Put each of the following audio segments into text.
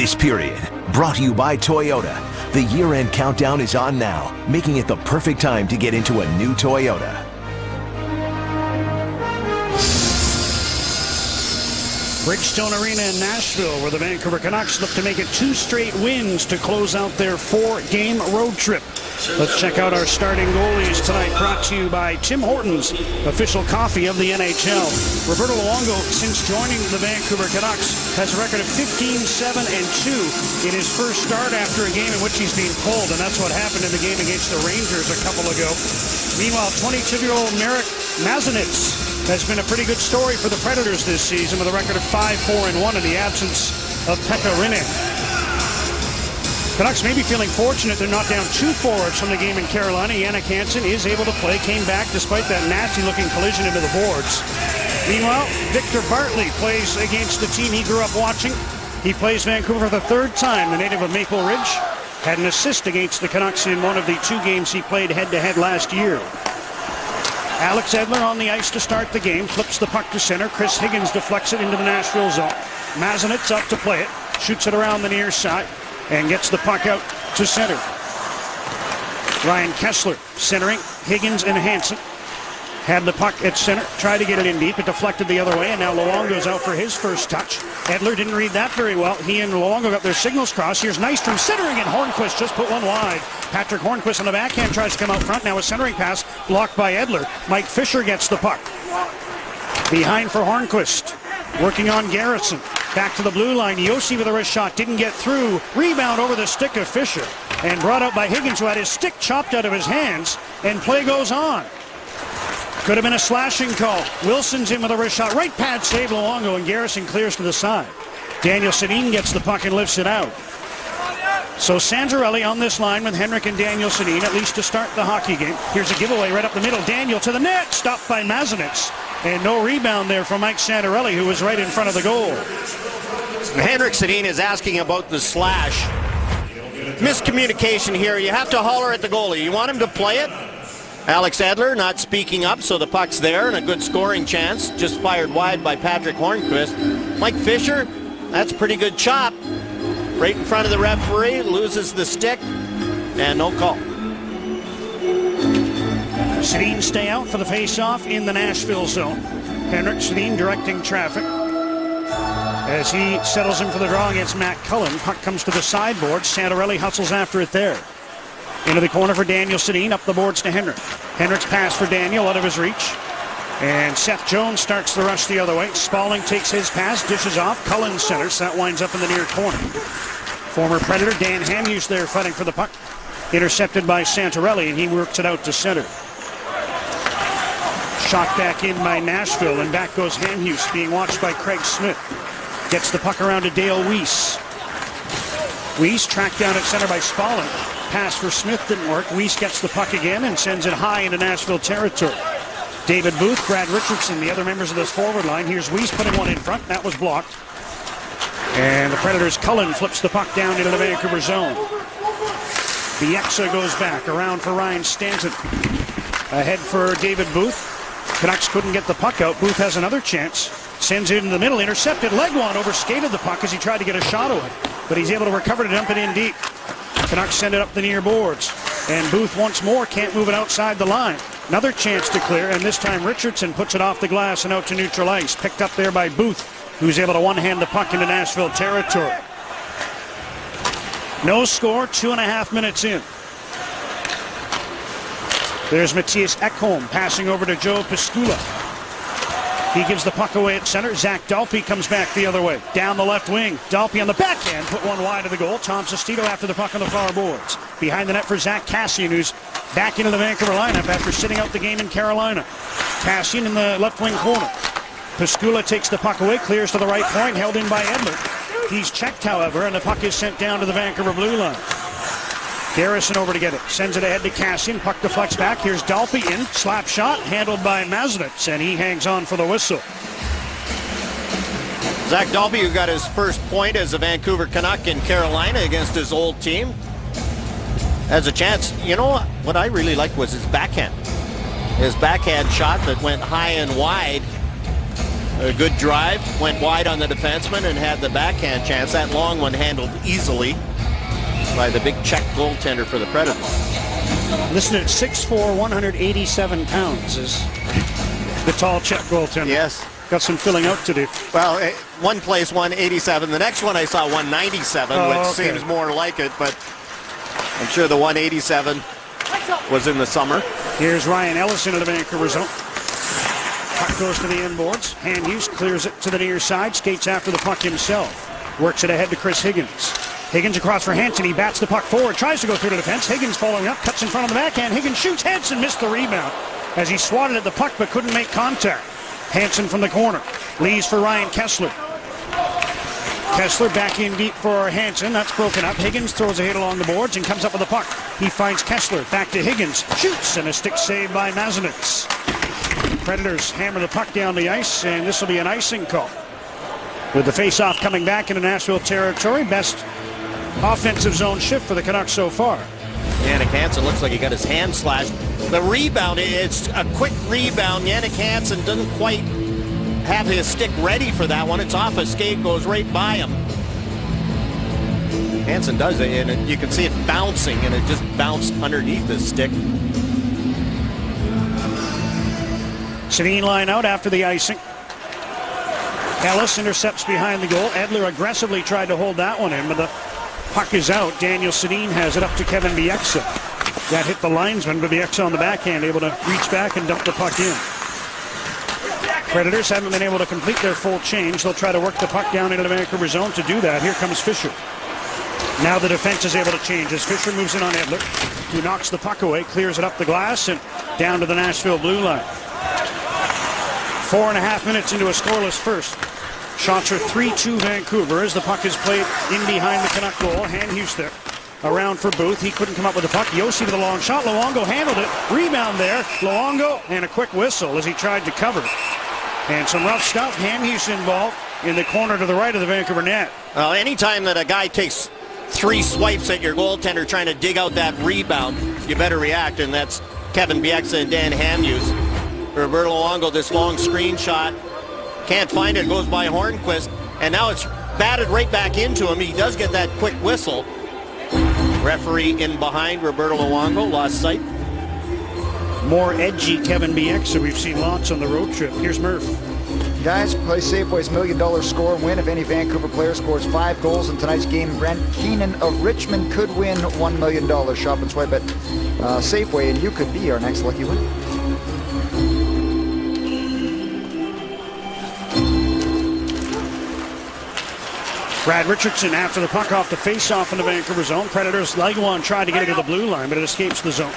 Grace Period. Brought to you by Toyota. The year-end countdown is on now, making it the perfect time to get into a new Toyota. Bridgestone Arena in Nashville, where the Vancouver Canucks look to make it 2 straight wins to close out their 4-game road trip. Let's check out our starting goalies tonight, brought to you by Tim Hortons, official coffee of the NHL. Roberto Luongo, since joining the Vancouver Canucks, has a record of 15-7-2 in his first start after a game in which he's been pulled, and that's what happened in the game against the Rangers a couple ago. Meanwhile, 22-year-old Marek Mazanec has been a pretty good story for the Predators this season with a record of 5-4-1 in the absence of Pekka Rinne. Canucks may be feeling fortunate they're not down 2 forwards from the game in Carolina. Jannik Hansen is able to play, came back despite that nasty-looking collision into the boards. Meanwhile, Victor Bartley plays against the team he grew up watching. He plays Vancouver for the 3rd time, the native of Maple Ridge. Had an assist against the Canucks in one of the 2 games he played head-to-head last year. Alex Edler on the ice to start the game, flips the puck to center. Chris Higgins deflects it into the Nashville zone. Mazanec up to play it, shoots it around the near side, and gets the puck out to center. Ryan Kessler centering, Higgins and Hansen. Had the puck at center, tried to get it in deep, it deflected the other way, and now Luongo's out for his first touch. Edler didn't read that very well. He and Luongo got their signals crossed. Here's Nystrom centering, and Hornqvist just put one wide. Patrick Hornquist on the backhand tries to come out front. Now a centering pass blocked by Edler. Mike Fisher gets the puck. Behind for Hornquist. Working on Garrison. Back to the blue line. Yossi with a wrist shot. Didn't get through. Rebound over the stick of Fisher. And brought out by Higgins, who had his stick chopped out of his hands. And play goes on. Could have been a slashing call. Wilson's in with a wrist shot. Right pad save Luongo, and Garrison clears to the side. Daniel Sedin gets the puck and lifts it out. So Sanzarelli on this line with Henrik and Daniel Sedin, at least to start the hockey game. Here's a giveaway right up the middle. Daniel to the net. Stopped by Mazanec. And no rebound there from Mike Santarelli, who was right in front of the goal. Henrik Sedin is asking about the slash. Miscommunication here. You have to holler at the goalie. You want him to play it? Alex Edler not speaking up, so the puck's there and a good scoring chance. Just fired wide by Patrick Hornqvist. Mike Fisher, that's a pretty good chop. Right in front of the referee, loses the stick, and no call. Sedin stay out for the face-off in the Nashville zone. Henrik Sedin directing traffic as he settles in for the draw against Matt Cullen. Puck comes to the sideboard. Santarelli hustles after it there. Into the corner for Daniel Sedin, up the boards to Henrik. Henrik's pass for Daniel out of his reach. And Seth Jones starts the rush the other way. Spalling takes his pass, dishes off. Cullen centers, that winds up in the near corner. Former Predator Dan Hamhuis there fighting for the puck. Intercepted by Santarelli, and he works it out to center. Shot back in by Nashville, and back goes Hamhuis, being watched by Craig Smith. Gets the puck around to Dale Weiss. Weiss tracked down at center by Spalling. Pass for Smith didn't work. Weiss gets the puck again and sends it high into Nashville territory. David Booth, Brad Richardson, the other members of this forward line. Here's Weiss putting one in front. That was blocked. And the Predators' Cullen flips the puck down into the Vancouver zone. Bieksa goes back around for Ryan Stanton. Ahead for David Booth. Canucks couldn't get the puck out. Booth has another chance. Sends it in the middle. Intercepted. Legwand overskated the puck as he tried to get a shot away. But he's able to recover to dump it in deep. Canucks send it up the near boards. And Booth once more can't move it outside the line. Another chance to clear, and this time Richardson puts it off the glass and out to neutral ice. Picked up there by Booth, who's able to one-hand the puck into Nashville territory. No score, 2.5 minutes in. There's Matthias Ekholm passing over to Joe Piscula. He gives the puck away at center. Zach Dalpe comes back the other way. Down the left wing. Dalpe on the backhand. Put one wide of the goal. Tom Sestito after the puck on the far boards. Behind the net for Zach Kassian, who's back into the Vancouver lineup after sitting out the game in Carolina. Kassian in the left wing corner. Piscula takes the puck away. Clears to the right point. Held in by Edler. He's checked, however, and the puck is sent down to the Vancouver blue line. Garrison over to get it. Sends it ahead to Kassian. Puck deflects back. Here's Dalpe in. Slap shot handled by Mazanec, and he hangs on for the whistle. Zach Dalpe, who got his first point as a Vancouver Canuck in Carolina against his old team, has a chance. You know what I really liked was his backhand. His backhand shot that went high and wide. A good drive, went wide on the defenseman and had the backhand chance. That long one handled easily by the big Czech goaltender for the Predators. Listed at 6'4", 187 pounds is the tall Czech goaltender. Yes. Got some filling out to do. Well, one place 187. The next one I saw 197, which seems more like it, but I'm sure the 187 was in the summer. Here's Ryan Ellison of the Vancouver zone. Puck goes to the inboards. Hughes clears it to the near side, skates after the puck himself. Works it ahead to Chris Higgins. Higgins across for Hansen. He bats the puck forward, tries to go through the defense. Higgins following up, cuts in front of the backhand. Higgins shoots. Hansen missed the rebound as he swatted at the puck but couldn't make contact. Hansen from the corner. Leaves for Ryan Kessler. Kessler back in deep for Hansen. That's broken up. Higgins throws a hit along the boards and comes up with the puck. He finds Kessler. Back to Higgins. Shoots, and a stick save by Mazanec. Predators hammer the puck down the ice, and this will be an icing call. With the face-off coming back into Nashville territory, best offensive zone shift for the Canucks so far. Jannik Hansen looks like he got his hand slashed. The rebound, it's a quick rebound. Jannik Hansen doesn't quite have his stick ready for that one. It's off a skate, goes right by him. Hansen does it, and you can see it bouncing, and it just bounced underneath his stick. Sedin line out after the icing. Ellis intercepts behind the goal. Edler aggressively tried to hold that one in, but the puck is out. Daniel Sedin has it up to Kevin Bieksa. That hit the linesman, but Bieksa on the backhand able to reach back and dump the puck in. Predators haven't been able to complete their full change. They'll try to work the puck down into the Vancouver zone. To do that, here comes Fisher. Now the defense is able to change as Fisher moves in on Edler, who knocks the puck away, clears it up the glass, and down to the Nashville blue line. 4.5 minutes into a scoreless first. Shots are 3-2 Vancouver as the puck is played in behind the Canuck goal. Hughes there. Around for Booth. He couldn't come up with the puck. Yossi with a long shot. Luongo handled it. Rebound there. Luongo and a quick whistle as he tried to cover. And some rough stuff. Hughes involved in the corner to the right of the Vancouver net. Well, anytime that a guy takes 3 swipes at your goaltender trying to dig out that rebound, you better react, and that's Kevin Bieksa and Dan Hughes. Roberto Luongo, this long screen shot. Can't find it, goes by Hornquist, and now it's batted right back into him. He does get that quick whistle. Referee in behind Roberto Luongo, lost sight. More edgy Kevin Bieksa. We've seen lots on the road trip. Here's Murph. Guys, play Safeway's $1 million score win. If any Vancouver player scores 5 goals in tonight's game, Brent Keenan of Richmond could win $1 million. Shop and swipe at Safeway, and you could be our next lucky winner. Brad Richardson after the puck off the face-off in the Vancouver zone. Predators, Laguan tried to get it to the blue line, but it escapes the zone.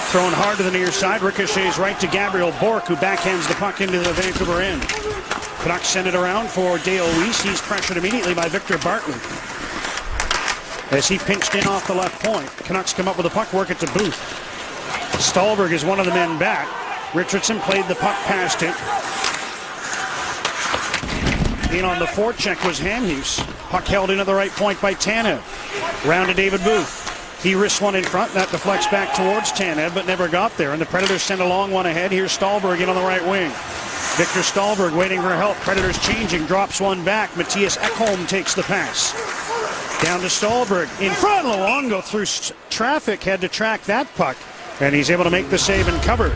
Thrown hard to the near side. Ricochets right to Gabriel Bourque, who backhands the puck into the Vancouver end. Canucks send it around for Dale Weiss. He's pressured immediately by Victor Barton as he pinched in off the left point. Canucks come up with the puck, work it to Booth. Stallberg is one of the men back. Richardson played the puck past him. In on the forecheck was Hughes. Puck held in at the right point by Tanev. Round to David Booth. He risks one in front. That deflects back towards Tanev, but never got there. And the Predators send a long one ahead. Here's Stallberg in on the right wing. Victor Stallberg waiting for help. Predators changing. Drops one back. Matthias Ekholm takes the pass. Down to Stallberg. In front. Luongo through traffic had to track that puck. And he's able to make the save and cover.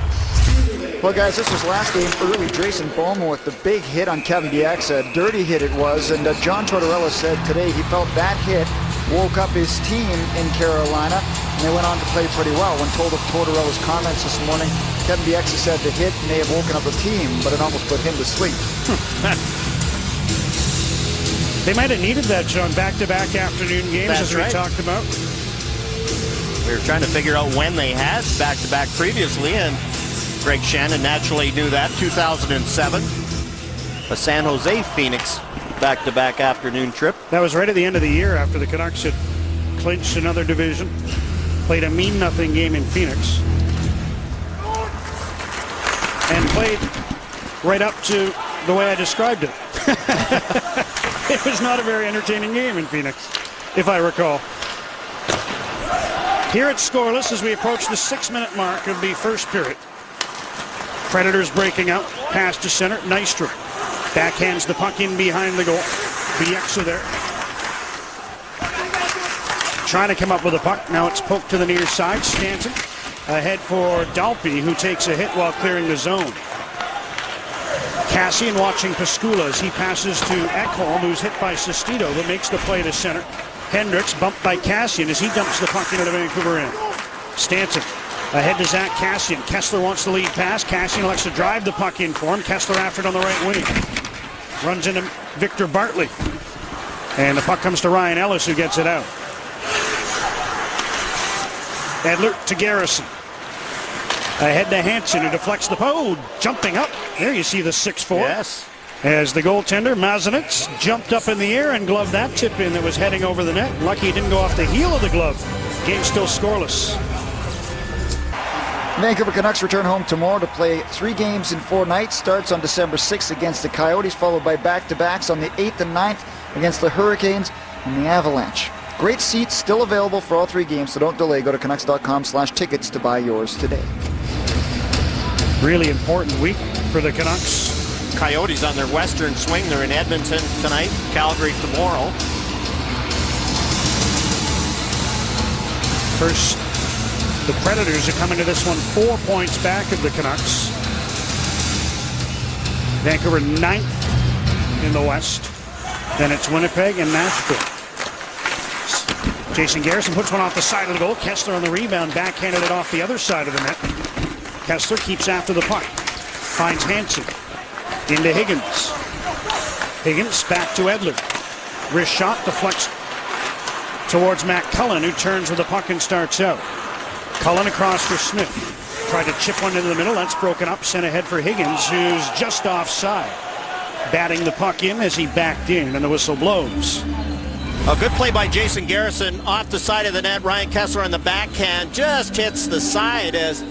Well, guys, this was last game early. Jason Bowman with the big hit on Kevin Bieksa. Dirty hit it was. And John Tortorella said today he felt that hit woke up his team in Carolina, and they went on to play pretty well. When told of Tortorella's comments this morning, Kevin Bieksa said the hit may have woken up the team, but it almost put him to sleep. They might have needed that, John, back-to-back afternoon games, That's as right. we talked about. We were trying to figure out when they had back-to-back previously, and Greg Shannon naturally knew that. 2007, a San Jose Phoenix back-to-back afternoon trip. That was right at the end of the year after the Canucks had clinched another division. Played a mean-nothing game in Phoenix. And played right up to the way I described it. It was not a very entertaining game in Phoenix, if I recall. Here it's scoreless as we approach the 6-minute mark of the first period. Predators breaking out, pass to center, Nystrom. Backhands the puck in behind the goal. Bieksa there. Trying to come up with a puck. Now it's poked to the near side. Stanton ahead for Dalpe, who takes a hit while clearing the zone. Kassian watching Pascula as he passes to Ekholm, who's hit by Sestito, but makes the play to center. Hendricks bumped by Kassian as he dumps the puck into the Vancouver end. Stanton ahead to Zach Kassian. Kessler wants the lead pass. Kassian elects to drive the puck in for him. Kessler after it on the right wing. Runs into Victor Bartley. And the puck comes to Ryan Ellis, who gets it out. Edler to Garrison. Ahead to Hansen, who deflects the puck. Jumping up. There you see the 6'4". Yes. As the goaltender, Mazanec, jumped up in the air and gloved that tip in that was heading over the net. Lucky he didn't go off the heel of the glove. Game still scoreless. Vancouver Canucks return home tomorrow to play 3 games in 4 nights. Starts on December 6th against the Coyotes, followed by back-to-backs on the 8th and 9th against the Hurricanes and the Avalanche. Great seats still available for all 3 games, so don't delay. Go to Canucks.com/tickets to buy yours today. Really important week for the Canucks. Coyotes on their western swing. They're in Edmonton tonight, Calgary tomorrow. First, the Predators are coming to this one 4 points back of the Canucks. Vancouver 9th in the West. Then it's Winnipeg and Nashville. Jason Garrison puts one off the side of the goal. Kessler on the rebound, backhanded it off the other side of the net. Kessler keeps after the puck. Finds Hansen. Into Higgins. Higgins back to Edler. Wrist shot deflects towards Matt Cullen, who turns with the puck and starts out. Cullen across for Smith. Tried to chip one into the middle. That's broken up. Sent ahead for Higgins, who's just offside. Batting the puck in as he backed in, and the whistle blows. A good play by Jason Garrison off the side of the net. Ryan Kessler on the backhand just hits the side as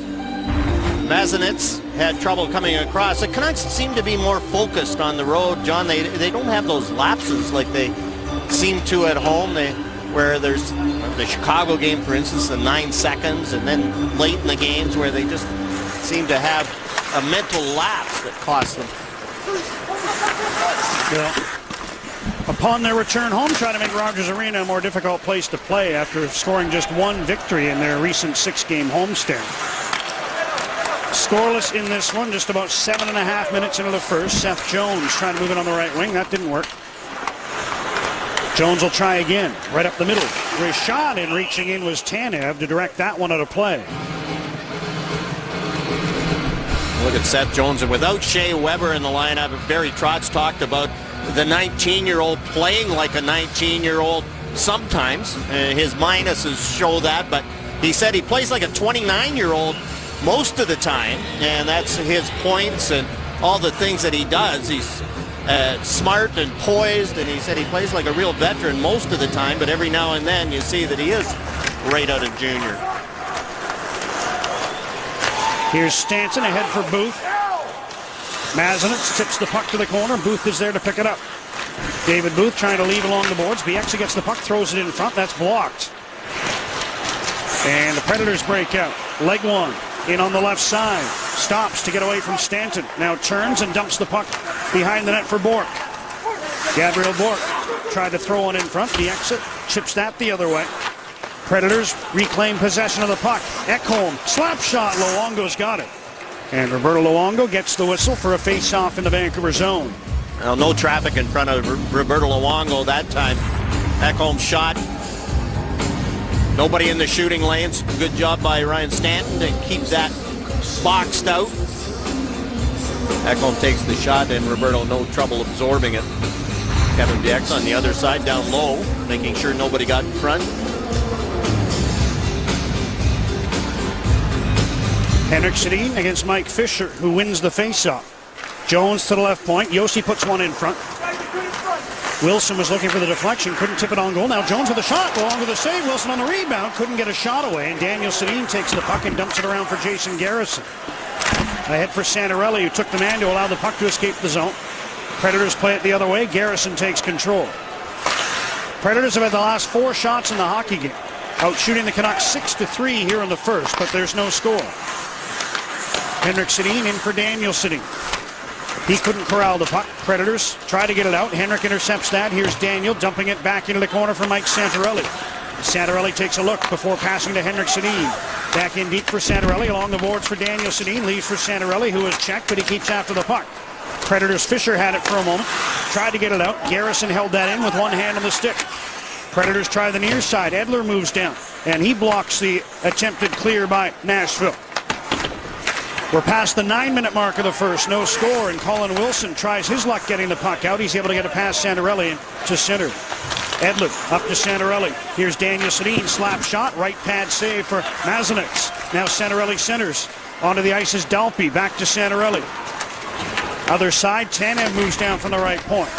Mazanec had trouble coming across. The Canucks seem to be more focused on the road, John. They don't have those lapses like they seem to at home. Where there's the Chicago game, for instance, the 9 seconds, and then late in the games where they just seem to have a mental lapse that costs them. Well, upon their return home, trying to make Rogers Arena a more difficult place to play after scoring just 1 victory in their recent 6-game homestand. Scoreless in this one, just about 7.5 minutes into the first. Seth Jones trying to move it on the right wing. That didn't work. Jones will try again, right up the middle. Wrist shot, and reaching in was Tanev to direct that one out of play. Look at Seth Jones, and without Shea Weber in the lineup, Barry Trotz talked about the 19-year-old playing like a 19-year-old sometimes. His minuses show that, but he said he plays like a 29-year-old most of the time, and that's his points and all the things that he does. He's smart and poised, and he said he plays like a real veteran most of the time, but every now and then you see that he is right out of junior. Here's Stanton ahead for Booth. Mazanec tips the puck to the corner. Booth is there to pick it up. David Booth trying to leave along the boards. Bieksa gets the puck, throws it in front. That's blocked. And the Predators break out. Leg one in on the left side. Stops to get away from Stanton. Now turns and dumps the puck behind the net for Bourque. Gabriel Bourque tried to throw one in front. Bieksa chips that the other way. Predators reclaim possession of the puck. Ekholm, slap shot. Luongo's got it. And Roberto Luongo gets the whistle for a face-off in the Vancouver zone. Well, no traffic in front of Roberto Luongo that time. Ekholm shot. Nobody in the shooting lanes. Good job by Ryan Stanton to keep that boxed out. Ekholm takes the shot, and Roberto no trouble absorbing it. Kevin Bieksa on the other side, down low, making sure nobody got in front. Henrik Sedin against Mike Fisher, who wins the face-off. Jones to the left point. Yossi puts one in front. Wilson was looking for the deflection, couldn't tip it on goal. Now Jones with a shot, along with the save. Wilson on the rebound, couldn't get a shot away. And Daniel Sedin takes the puck and dumps it around for Jason Garrison. Ahead for Santorelli, who took the man to allow the puck to escape the zone. Predators play it the other way. Garrison takes control. Predators have had the last 4 shots in the hockey game, out shooting the Canucks 6-3 here in the first, but there's no score. Henrik Sedin in for Daniel Sedin. He couldn't corral the puck. Predators try to get it out. Henrik intercepts that. Here's Daniel dumping it back into the corner for Mike Santorelli. Santorelli takes a look before passing to Henrik Sedin. Back in deep for Santorelli. Along the boards for Daniel Sedin. Leaves for Santorelli, who is checked, but he keeps after the puck. Predators Fisher had it for a moment. Tried to get it out. Garrison held that in with one hand on the stick. Predators try the near side. Edler moves down, and he blocks the attempted clear by Nashville. We're past the 9-minute mark of the first. No score, and Colin Wilson tries his luck getting the puck out. He's able to get it past Santorelli to center. Edler up to Santorelli. Here's Daniel Sedin. Slap shot. Right pad save for Mazanec. Now Santorelli centers. Onto the ice is Dalpe. Back to Santorelli. Other side, Tanev moves down from the right point.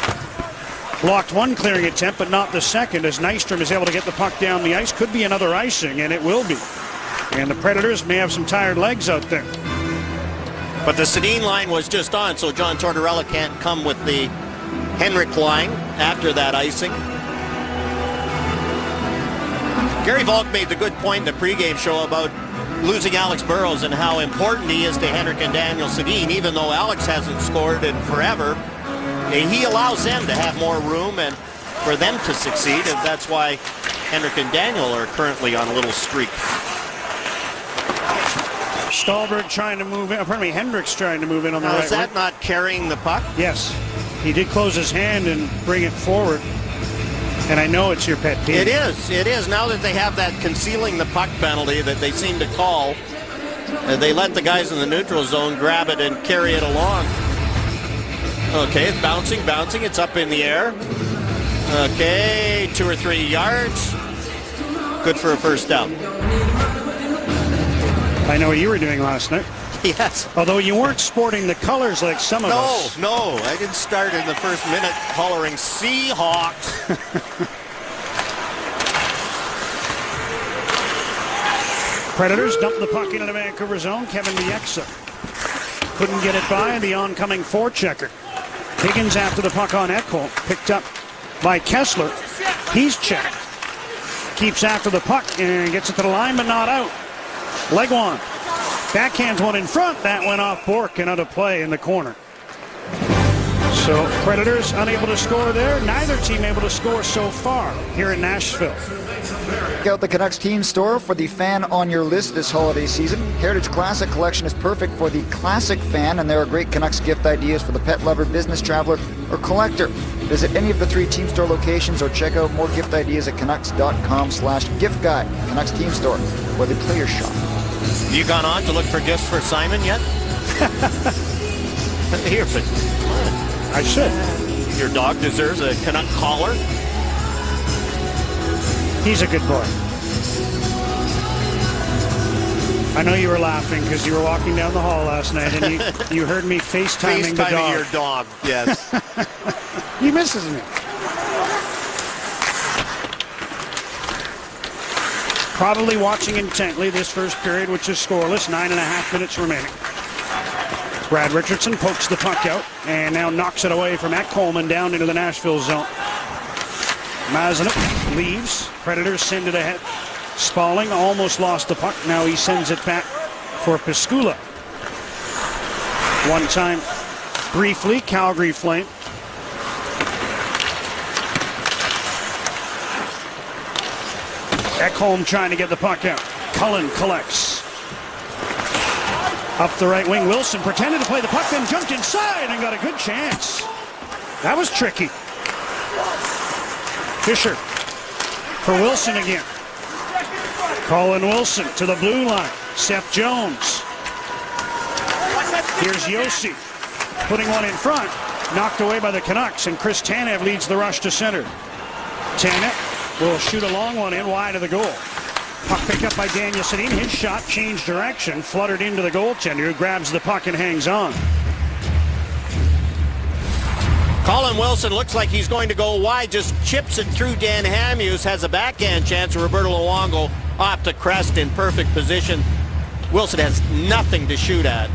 Blocked one clearing attempt, but not the second, as Nystrom is able to get the puck down the ice. Could be another icing, and it will be. And the Predators may have some tired legs out there. But the Sedin line was just on, so John Tortorella can't come with the Henrik line after that icing. Gary Volk made the good point in the pregame show about losing Alex Burrows and how important he is to Henrik and Daniel Sedin. Even though Alex hasn't scored in forever, he allows them to have more room and for them to succeed, and that's why Henrik and Daniel are currently on a little streak. Stahlberg trying to move in. Pardon me, Hendricks trying to move in on the right. Is that not carrying the puck? Yes. He did close his hand and bring it forward. And I know it's your pet peeve. It is. It is. Now that they have that concealing the puck penalty that they seem to call, they let the guys in the neutral zone grab it and carry it along. Okay, it's bouncing. It's up in the air. Okay, 2 or 3 yards. Good for a first down. I know what you were doing last night. Yes. Although you weren't sporting the colors like some of us. No, I didn't start in the first minute hollering Seahawks. Predators dump the puck into the Vancouver zone. Kevin Bieksa couldn't get it by the oncoming forechecker. Higgins after the puck on Ekholm. Picked up by Kessler. He's checked. Keeps after the puck and gets it to the line, but not out. Legwand backhands one in front. That went off Bourque and out of play in the corner. So Predators unable to score there. Neither team able to score so far here in Nashville. Check out the Canucks team store for the fan on your list this holiday season. Heritage Classic Collection is perfect for the classic fan, and there are great Canucks gift ideas for the pet lover, business traveler, or collector. Visit any of the 3 team store locations or check out more gift ideas at Canucks.com/gift guide. Canucks team store, where the players shop. Have you gone on to look for gifts for Simon yet? Here, but I should. Your dog deserves a Canuck collar. He's a good boy. I know you were laughing because you were walking down the hall last night and you heard me FaceTiming the dog. Your dog, yes. He misses me. Probably watching intently this first period, which is scoreless. 9.5 minutes remaining. Brad Richardson pokes the puck out and now knocks it away from Ekholm and down into the Nashville zone. Mazanec leaves. Predators send it ahead. Spalling almost lost the puck. Now he sends it back for Piscula. One time briefly, Calgary Flame. Ekholm trying to get the puck out. Cullen collects. Up the right wing, Wilson pretended to play the puck, then jumped inside and got a good chance. That was tricky. Fisher for Wilson again. Colin Wilson to the blue line. Seth Jones. Here's Yossi putting one in front. Knocked away by the Canucks, and Chris Tanev leads the rush to center. Tanev will shoot a long one in wide of the goal. Puck picked up by Daniel Sedin. His shot changed direction, fluttered into the goaltender, who grabs the puck and hangs on. Colin Wilson looks like he's going to go wide, just chips it through Dan Hamhuis, has a backhand chance. Roberto Luongo off to Crest in perfect position. Wilson has nothing to shoot at.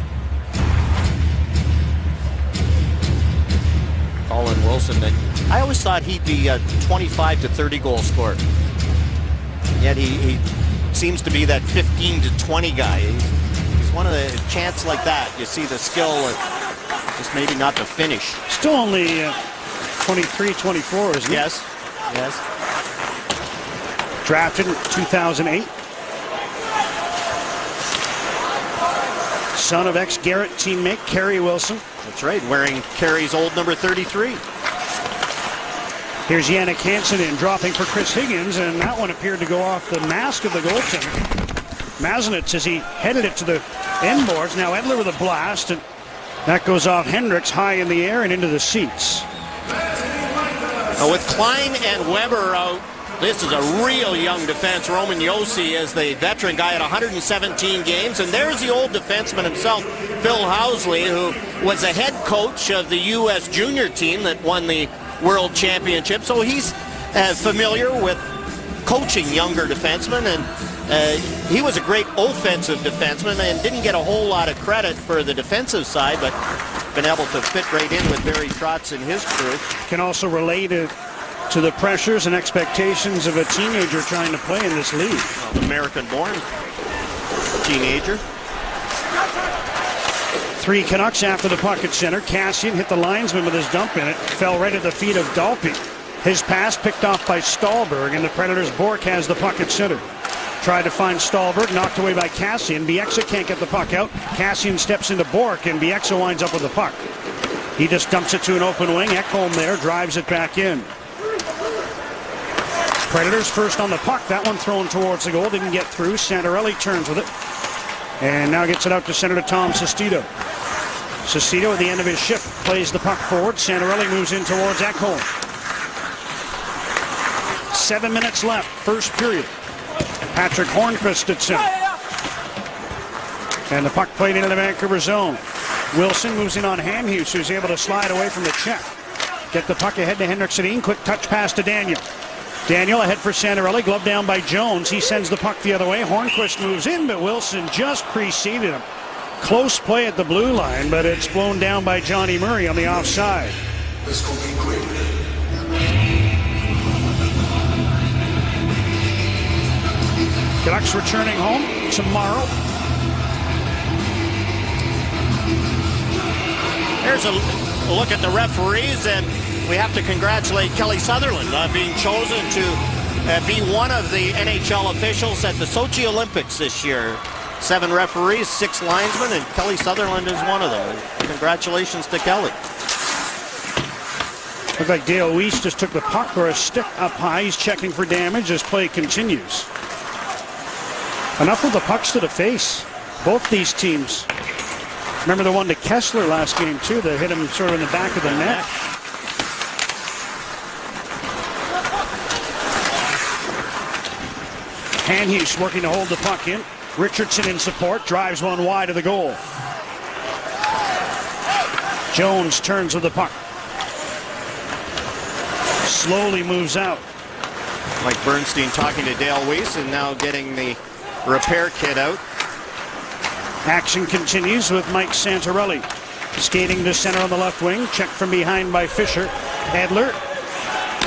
Colin Wilson, I always thought he'd be a 25 to 30 goal scorer. Yet he seems to be that 15 to 20 guy. He's one of the chants like that. You see the skill Just maybe not the finish. Still only 23, 24, isn't it? Yes. Yes. Drafted in 2008. Son of ex-Garrett teammate Kerry Wilson. That's right, wearing Kerry's old number 33. Here's Jannik Hansen in, dropping for Chris Higgins, and that one appeared to go off the mask of the goaltender. Mazenitz, as he headed it to the end boards. Now Edler with a blast, and that goes off Hendricks high in the air and into the seats. With Klein and Weber out, this is a real young defense. Roman Josi is the veteran guy at 117 games. And there's the old defenseman himself, Phil Housley, who was a head coach of the U.S. junior team that won the World Championship. So he's familiar with coaching younger defensemen. And he was a great offensive defenseman and didn't get a whole lot of credit for the defensive side, but been able to fit right in with Barry Trotz and his crew. Can also relate it to the pressures and expectations of a teenager trying to play in this league. Well, American-born teenager. 3 Canucks after the puck at center. Kassian hit the linesman with his dump in it. Fell right at the feet of Dalpe. His pass picked off by Stahlberg, and the Predators' Bork has the puck at center. Tried to find Stahlberg, knocked away by Kassian. Bieksa can't get the puck out. Kassian steps into Bork, and Bieksa winds up with the puck. He just dumps it to an open wing. Ekholm there drives it back in. Predators first on the puck. That one thrown towards the goal. Didn't get through. Santorelli turns with it. And now gets it out to center to Tom Sestito. Sestito at the end of his shift plays the puck forward. Santorelli moves in towards Ekholm. 7 minutes left. First period. Patrick Hornqvist at center. And the puck played into the Vancouver zone. Wilson moves in on Hamhuis, who's able to slide away from the check. Get the puck ahead to Henrik Sedin. Quick touch pass to Daniel. Daniel ahead for Santorelli. Glove down by Jones. He sends the puck the other way. Hornqvist moves in, but Wilson just preceded him. Close play at the blue line, but it's blown down by Johnny Murray on the offside. Canucks returning home tomorrow. Here's a look at the referees, and we have to congratulate Kelly Sutherland on being chosen to be one of the NHL officials at the Sochi Olympics this year. 7 referees, 6 linesmen, and Kelly Sutherland is one of them. Congratulations to Kelly. Looked like Dale Weiss just took the puck or a stick up high. He's checking for damage as play continues. Enough with the pucks to the face. Both these teams. Remember the one to Kessler last game, too, that hit him sort of in the back of the net. Hamhuis working to hold the puck in. Richardson in support, drives one wide of the goal. Jones turns with the puck. Slowly moves out. Mike Bernstein talking to Dale Weiss and now getting the repair kit out. Action continues with Mike Santorelli skating to center on the left wing. Checked from behind by Fisher. Edler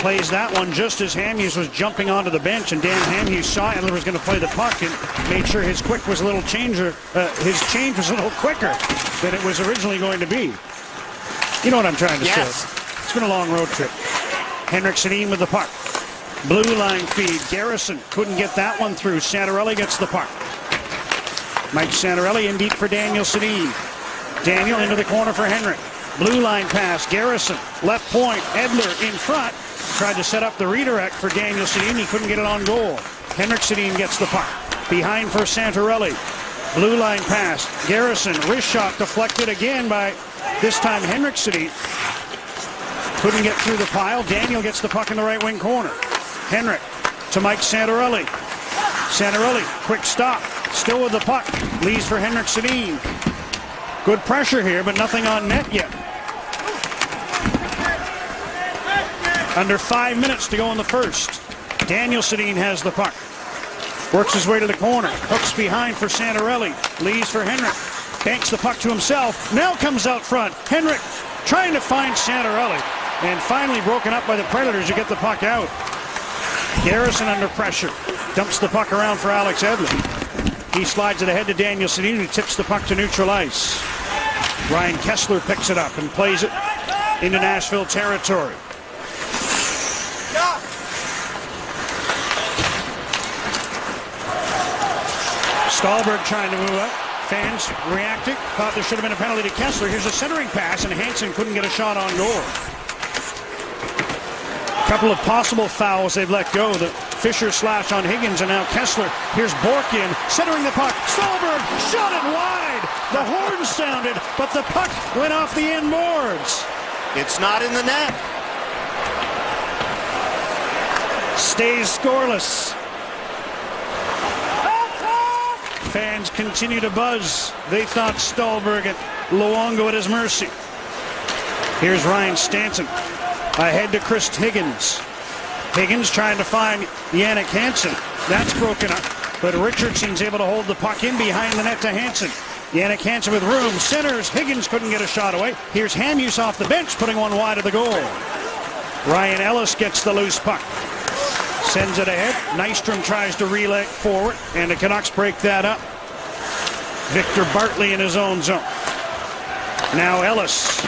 plays that one just as Hamhuis was jumping onto the bench, and Dan Hamhuis saw Edler was going to play the puck and made sure his quick was a little changer. His change was a little quicker than it was originally going to be. You know what I'm trying to say. It's been a long road trip. Henrik Sedin with the puck. Blue line feed. Garrison couldn't get that one through. Santorelli gets the puck. Mike Santorelli in deep for Daniel Sedin. Daniel into the corner for Henrik. Blue line pass. Garrison. Left point. Edler in front. Tried to set up the redirect for Daniel Sedin. He couldn't get it on goal. Henrik Sedin gets the puck. Behind for Santorelli. Blue line pass. Garrison. Wrist shot deflected again by, this time, Henrik Sedin. Couldn't get through the pile. Daniel gets the puck in the right wing corner. Henrik to Mike Santorelli. Santorelli, quick stop. Still with the puck. Leaves for Henrik Sedin. Good pressure here, but nothing on net yet. Under 5 minutes to go in the first. Daniel Sedin has the puck. Works his way to the corner. Hooks behind for Santorelli. Leaves for Henrik. Banks the puck to himself. Now comes out front. Henrik trying to find Santorelli. And finally broken up by the Predators who get the puck out. Garrison under pressure. Dumps the puck around for Alex Edler. He slides it ahead to Daniel Sedin, who tips the puck to neutral ice. Ryan Kesler picks it up and plays it into Nashville territory. Stallberg trying to move up. Fans reacting. Thought there should have been a penalty to Kesler. Here's a centering pass, and Hansen couldn't get a shot on goal. Couple of possible fouls they've let go. The Fisher slash on Higgins, and now Kesler. Here's Borkin centering the puck. Stallberg shot it wide. The horn sounded, but the puck went off the end boards. It's not in the net. Stays scoreless. Fans continue to buzz. They thought Stallberg at Luongo at his mercy. Here's Ryan Stanton. Ahead to Chris Higgins. Higgins trying to find Jannik Hansen. That's broken up. But Richardson's able to hold the puck in behind the net to Hansen. Jannik Hansen with room. Centers. Higgins couldn't get a shot away. Here's Hamhuis off the bench, putting one wide of the goal. Ryan Ellis gets the loose puck. Sends it ahead. Nystrom tries to relay forward, and the Canucks break that up. Victor Bartley in his own zone. Now Ellis.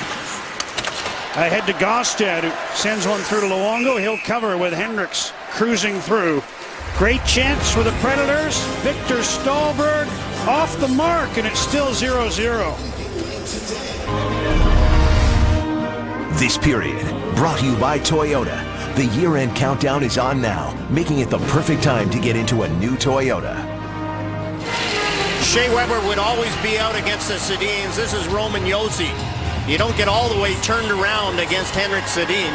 Ahead to Gostad, who sends one through to Luongo. He'll cover with Hendricks cruising through. Great chance for the Predators. Victor Stallberg off the mark, and it's still 0-0. This period brought to you by Toyota. The year-end countdown is on now, making it the perfect time to get into a new Toyota. Shea Weber would always be out against the Sedins. This is Roman Josi. You don't get all the way turned around against Henrik Sedin.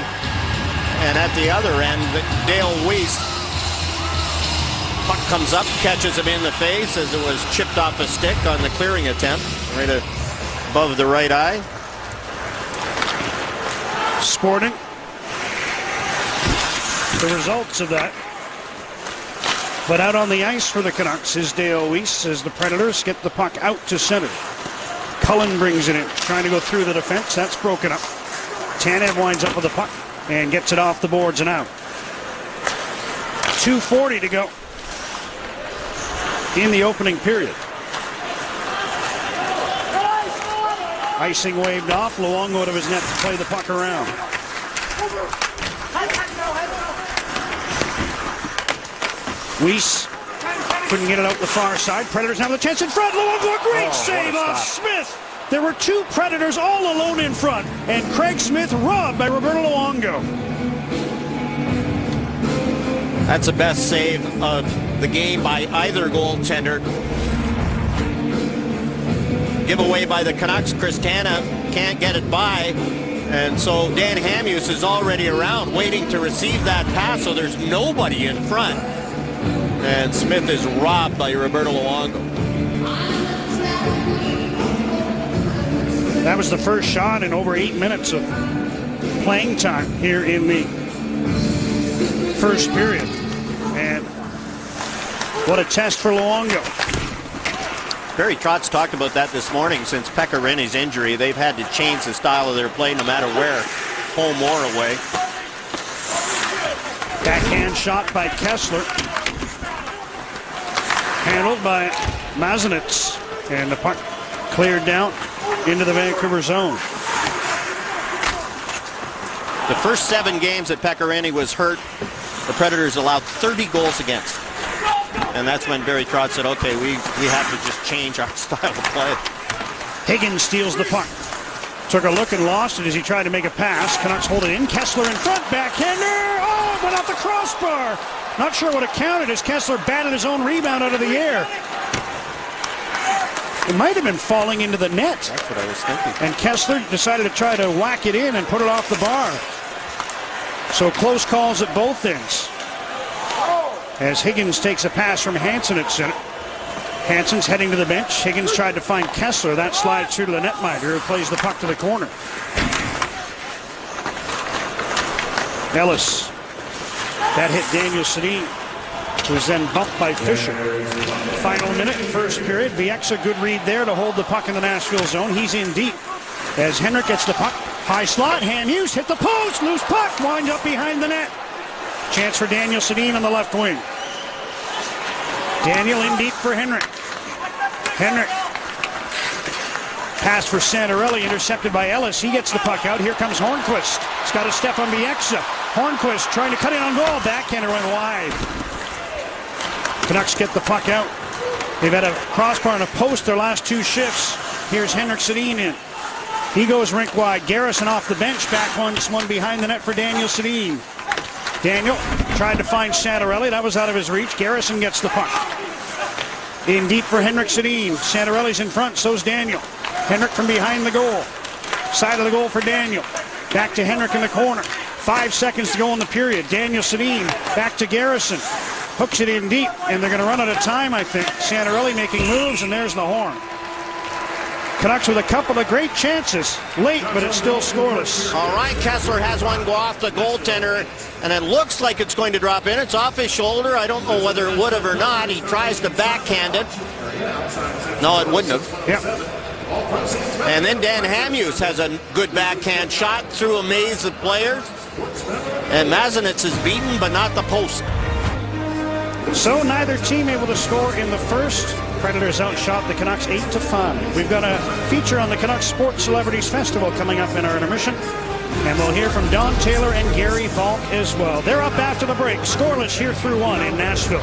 And at the other end, Dale Weiss. Puck comes up, catches him in the face as it was chipped off a stick on the clearing attempt, right above the right eye. Sporting. The results of that. But out on the ice for the Canucks is Dale Weiss as the Predators get the puck out to center. Cullen brings it in, trying to go through the defense. That's broken up. Tanev winds up with the puck and gets it off the boards and out. 2:40 to go in the opening period. Icing waved off. Luongo out of his net to play the puck around. Weiss couldn't get it out the far side. Predators have the chance in front. Luongo, a great save off Smith. There were two Predators all alone in front, and Craig Smith robbed by Roberto Luongo. That's the best save of the game by either goaltender. Giveaway by the Canucks. Chris Tanev can't get it by. And so Dan Hamhuis is already around waiting to receive that pass, so there's nobody in front. And Smith is robbed by Roberto Luongo. That was the first shot in over 8 minutes of playing time here in the first period. And what a test for Luongo. Barry Trotz talked about that this morning. Since Pekka Rinne's injury, they've had to change the style of their play no matter where, home or away. Backhand shot by Kesler. Handled by Mazenitz. And the puck cleared down into the Vancouver zone. The first 7 games that Pekka Rinne was hurt, the Predators allowed 30 goals against. And that's when Barry Trotz said, okay, we have to just change our style of play. Higgins steals the puck. Took a look and lost it as he tried to make a pass. Canucks hold it in. Kesler in front. Backhander. Oh, went off the crossbar. Not sure what it counted as Kesler batted his own rebound out of the air. It might have been falling into the net. That's what I was thinking. And Kesler decided to try to whack it in and put it off the bar. So close calls at both ends. As Higgins takes a pass from Hansen at center. Hansen's heading to the bench. Higgins tried to find Kesler. That slides through to the netminder, who plays the puck to the corner. Ellis. That hit Daniel Sedin, who was then bumped by Fisher. Final minute, first period. Bieksa, good read there to hold the puck in the Nashville zone. He's in deep. As Henrik gets the puck. High slot. Hamhuis hit the post. Loose puck. Winds up behind the net. Chance for Daniel Sedin on the left wing. Daniel in deep for Henrik. Henrik Pass for Santorelli, intercepted by Ellis. He gets the puck out. Here comes Hornquist. He's got a step on Bieksa. Hornquist trying to cut in on goal. Backhander went wide. Canucks get the puck out. They've had a crossbar and a post their last 2 shifts. Here's Henrik Sedin in. He goes rink wide. Garrison off the bench. Back one behind the net for Daniel Sedin. Daniel tried to find Santorelli. That was out of his reach. Garrison gets the puck. In deep for Henrik Sedin. Santorelli's in front. So's Daniel. Henrik from behind the goal. Side of the goal for Daniel. Back to Henrik in the corner. 5 seconds to go in the period. Daniel Sedin back to Garrison. Hooks it in deep, and they're going to run out of time, I think. Santorelli making moves, and there's the horn. Canucks with a couple of great chances. Late, but it's still scoreless. All right, Kessler has one go off the goaltender, and it looks like it's going to drop in. It's off his shoulder. I don't know whether it would have or not. He tries to backhand it. No, it wouldn't have. Yep. And then Dan Hamhuis has a good backhand shot through a maze of players. And Mazanec is beaten, but not the post. So neither team able to score in the first. Predators outshot the Canucks 8-5. We've got a feature on the Canucks Sports Celebrities Festival coming up in our intermission. And we'll hear from Don Taylor and Gary Valk as well. They're up after the break. Scoreless here through 1 in Nashville.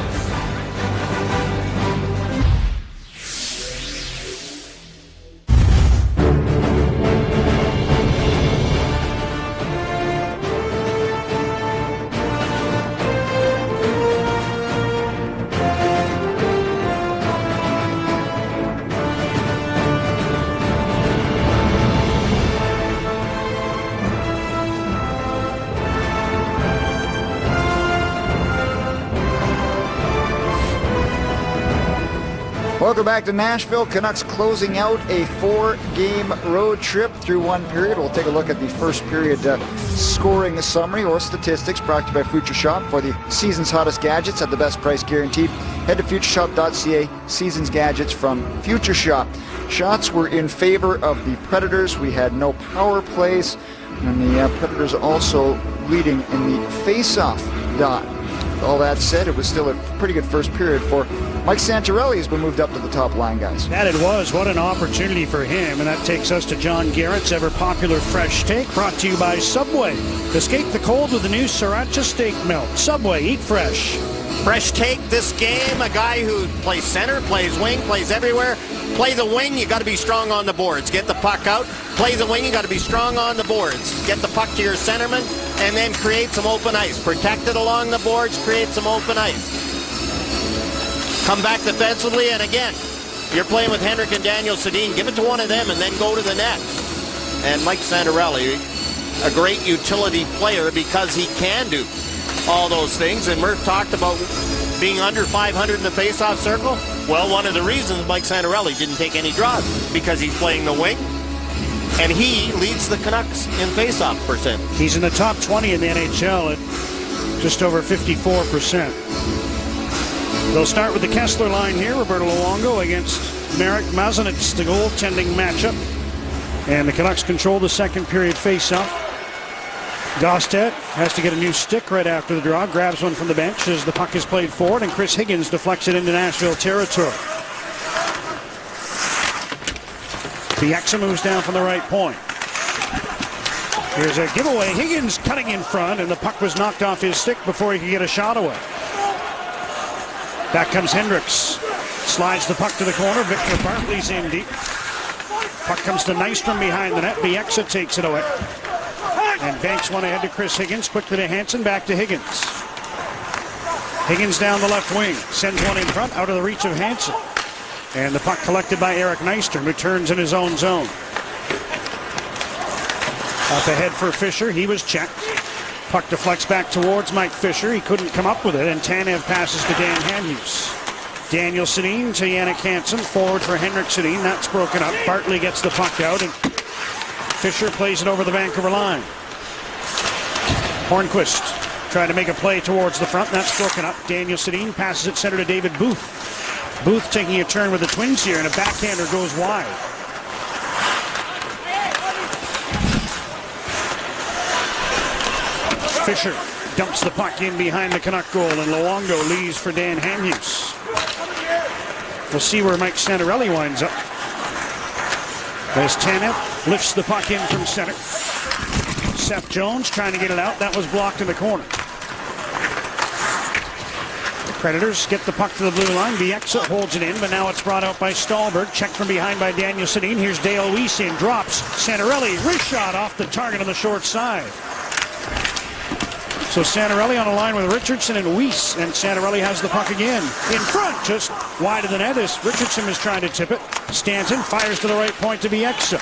Welcome back to Nashville. Canucks closing out a 4-game road trip through 1 period. We'll take a look at the first period scoring summary or statistics brought to you by Future Shop for the season's hottest gadgets at the best price guaranteed. Head to futureshop.ca, season's gadgets from Future Shop. Shots were in favor of the Predators. We had no power plays, and the Predators also leading in the face-off dot. With all that said, it was still a pretty good first period for Mike Santorelli has been moved up to the top line, guys. That it was. What an opportunity for him. And that takes us to John Garrett's ever-popular Fresh Take, brought to you by Subway. Escape the cold with the new Sriracha Steak Melt. Subway, eat fresh. Fresh Take this game. A guy who plays center, plays wing, plays everywhere. Play the wing, you got to be strong on the boards. Get the puck out. Play the wing, you got to be strong on the boards. Get the puck to your centerman, and then create some open ice. Protect it along the boards, create some open ice. Come back defensively, and again, you're playing with Henrik and Daniel Sedin. Give it to one of them and then go to the net. And Mike Santorelli, a great utility player because he can do all those things. And Murph talked about being under 500 in the faceoff circle. Well, one of the reasons Mike Santorelli didn't take any draws because he's playing the wing. And he leads the Canucks in faceoff percent. He's in the top 20 in the NHL at just over 54%. They'll start with the Kessler line here. Roberto Luongo against Marek Mazanec, the goaltending matchup. And the Canucks control the second period faceoff. Gostet has to get a new stick right after the draw. Grabs one from the bench as the puck is played forward, and Chris Higgins deflects it into Nashville territory. Bieksa moves down from the right point. Here's a giveaway. Higgins cutting in front, and the puck was knocked off his stick before he could get a shot away. Back comes Hendricks. Slides the puck to the corner. Victor Bartley's in deep. Puck comes to Nystrom behind the net. Bieksa takes it away. And banks one ahead to Chris Higgins. Quickly to Hansen. Back to Higgins. Higgins down the left wing. Sends one in front. Out of the reach of Hansen. And the puck collected by Eric Nystrom, who turns in his own zone. Up ahead for Fisher. He was checked. Puck deflects back towards Mike Fisher. He couldn't come up with it, and Tanev passes to Dan Hamhuis. Daniel Sedin to Jannik Hansen. Forward for Henrik Sedin. That's broken up. Bartley gets the puck out, and Fisher plays it over the Vancouver line. Hornquist trying to make a play towards the front. That's broken up. Daniel Sedin passes it center to David Booth. Booth taking a turn with the Twins here, and a backhander goes wide. Fisher dumps the puck in behind the Canuck goal, and Luongo leaves for Dan Hamhuis. We'll see where Mike Santorelli winds up. As Tanev lifts the puck in from center. Seth Jones trying to get it out. That was blocked in the corner. Predators get the puck to the blue line. Bieksa holds it in, but now it's brought out by Stallberg. Checked from behind by Daniel Sedin. Here's Dale Weiss in. Drops. Santorelli. Wrist shot off the target on the short side. So Santorelli on a line with Richardson and Weiss, and Santorelli has the puck again. In front, just wide of the net as Richardson is trying to tip it. Stanton fires to the right point to Bieksa.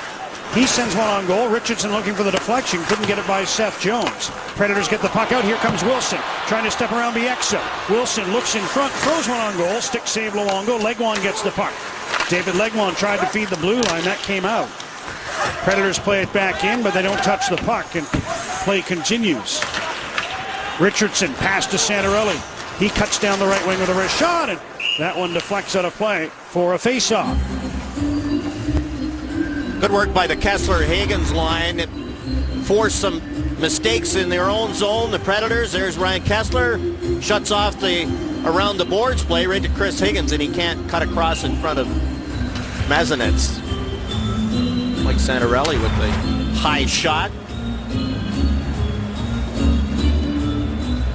He sends one on goal. Richardson looking for the deflection. Couldn't get it by Seth Jones. Predators get the puck out. Here comes Wilson. Trying to step around Bieksa. Wilson looks in front. Throws one on goal. Stick save Luongo. Legwand gets the puck. David Legwand tried to feed the blue line. That came out. Predators play it back in, but they don't touch the puck. And play continues. Richardson pass to Santorelli. He cuts down the right wing with a wrist shot. And that one deflects out of play for a face-off. Good work by the Kessler-Higgins line. It forced some mistakes in their own zone. The Predators, there's Ryan Kessler, shuts off the around the boards play right to Chris Higgins, and he can't cut across in front of Mazanets. Mike Santorelli with the high shot.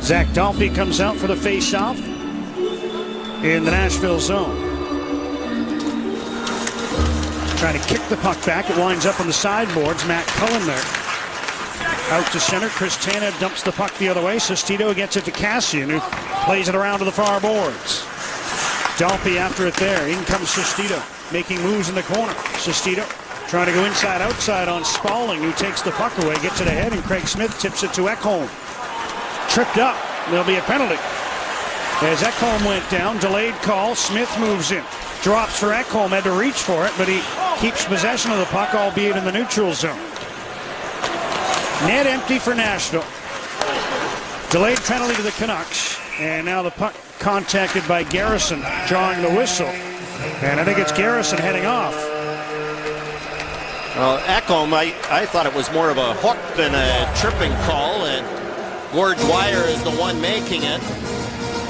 Zach Dalpe comes out for the face-off in the Nashville zone. Trying to kick the puck back. It winds up on the sideboards. Matt Cullen there. Out to center. Chris Tanev dumps the puck the other way. Sestito gets it to Kassian, who plays it around to the far boards. Dalpe after it there. In comes Sestito, making moves in the corner. Sestito trying to go inside-outside on Spaulding, who takes the puck away, gets it ahead, and Craig Smith tips it to Ekholm. Tripped up. There'll be a penalty. As Ekholm went down, delayed call. Smith moves in. Drops for Ekholm, had to reach for it, but he keeps possession of the puck, albeit in the neutral zone. Net empty for Nashville. Delayed penalty to the Canucks, and now the puck contacted by Garrison, drawing the whistle. And I think it's Garrison heading off. Well, Ekholm, I thought it was more of a hook than a tripping call, and Gord Dwyer is the one making it.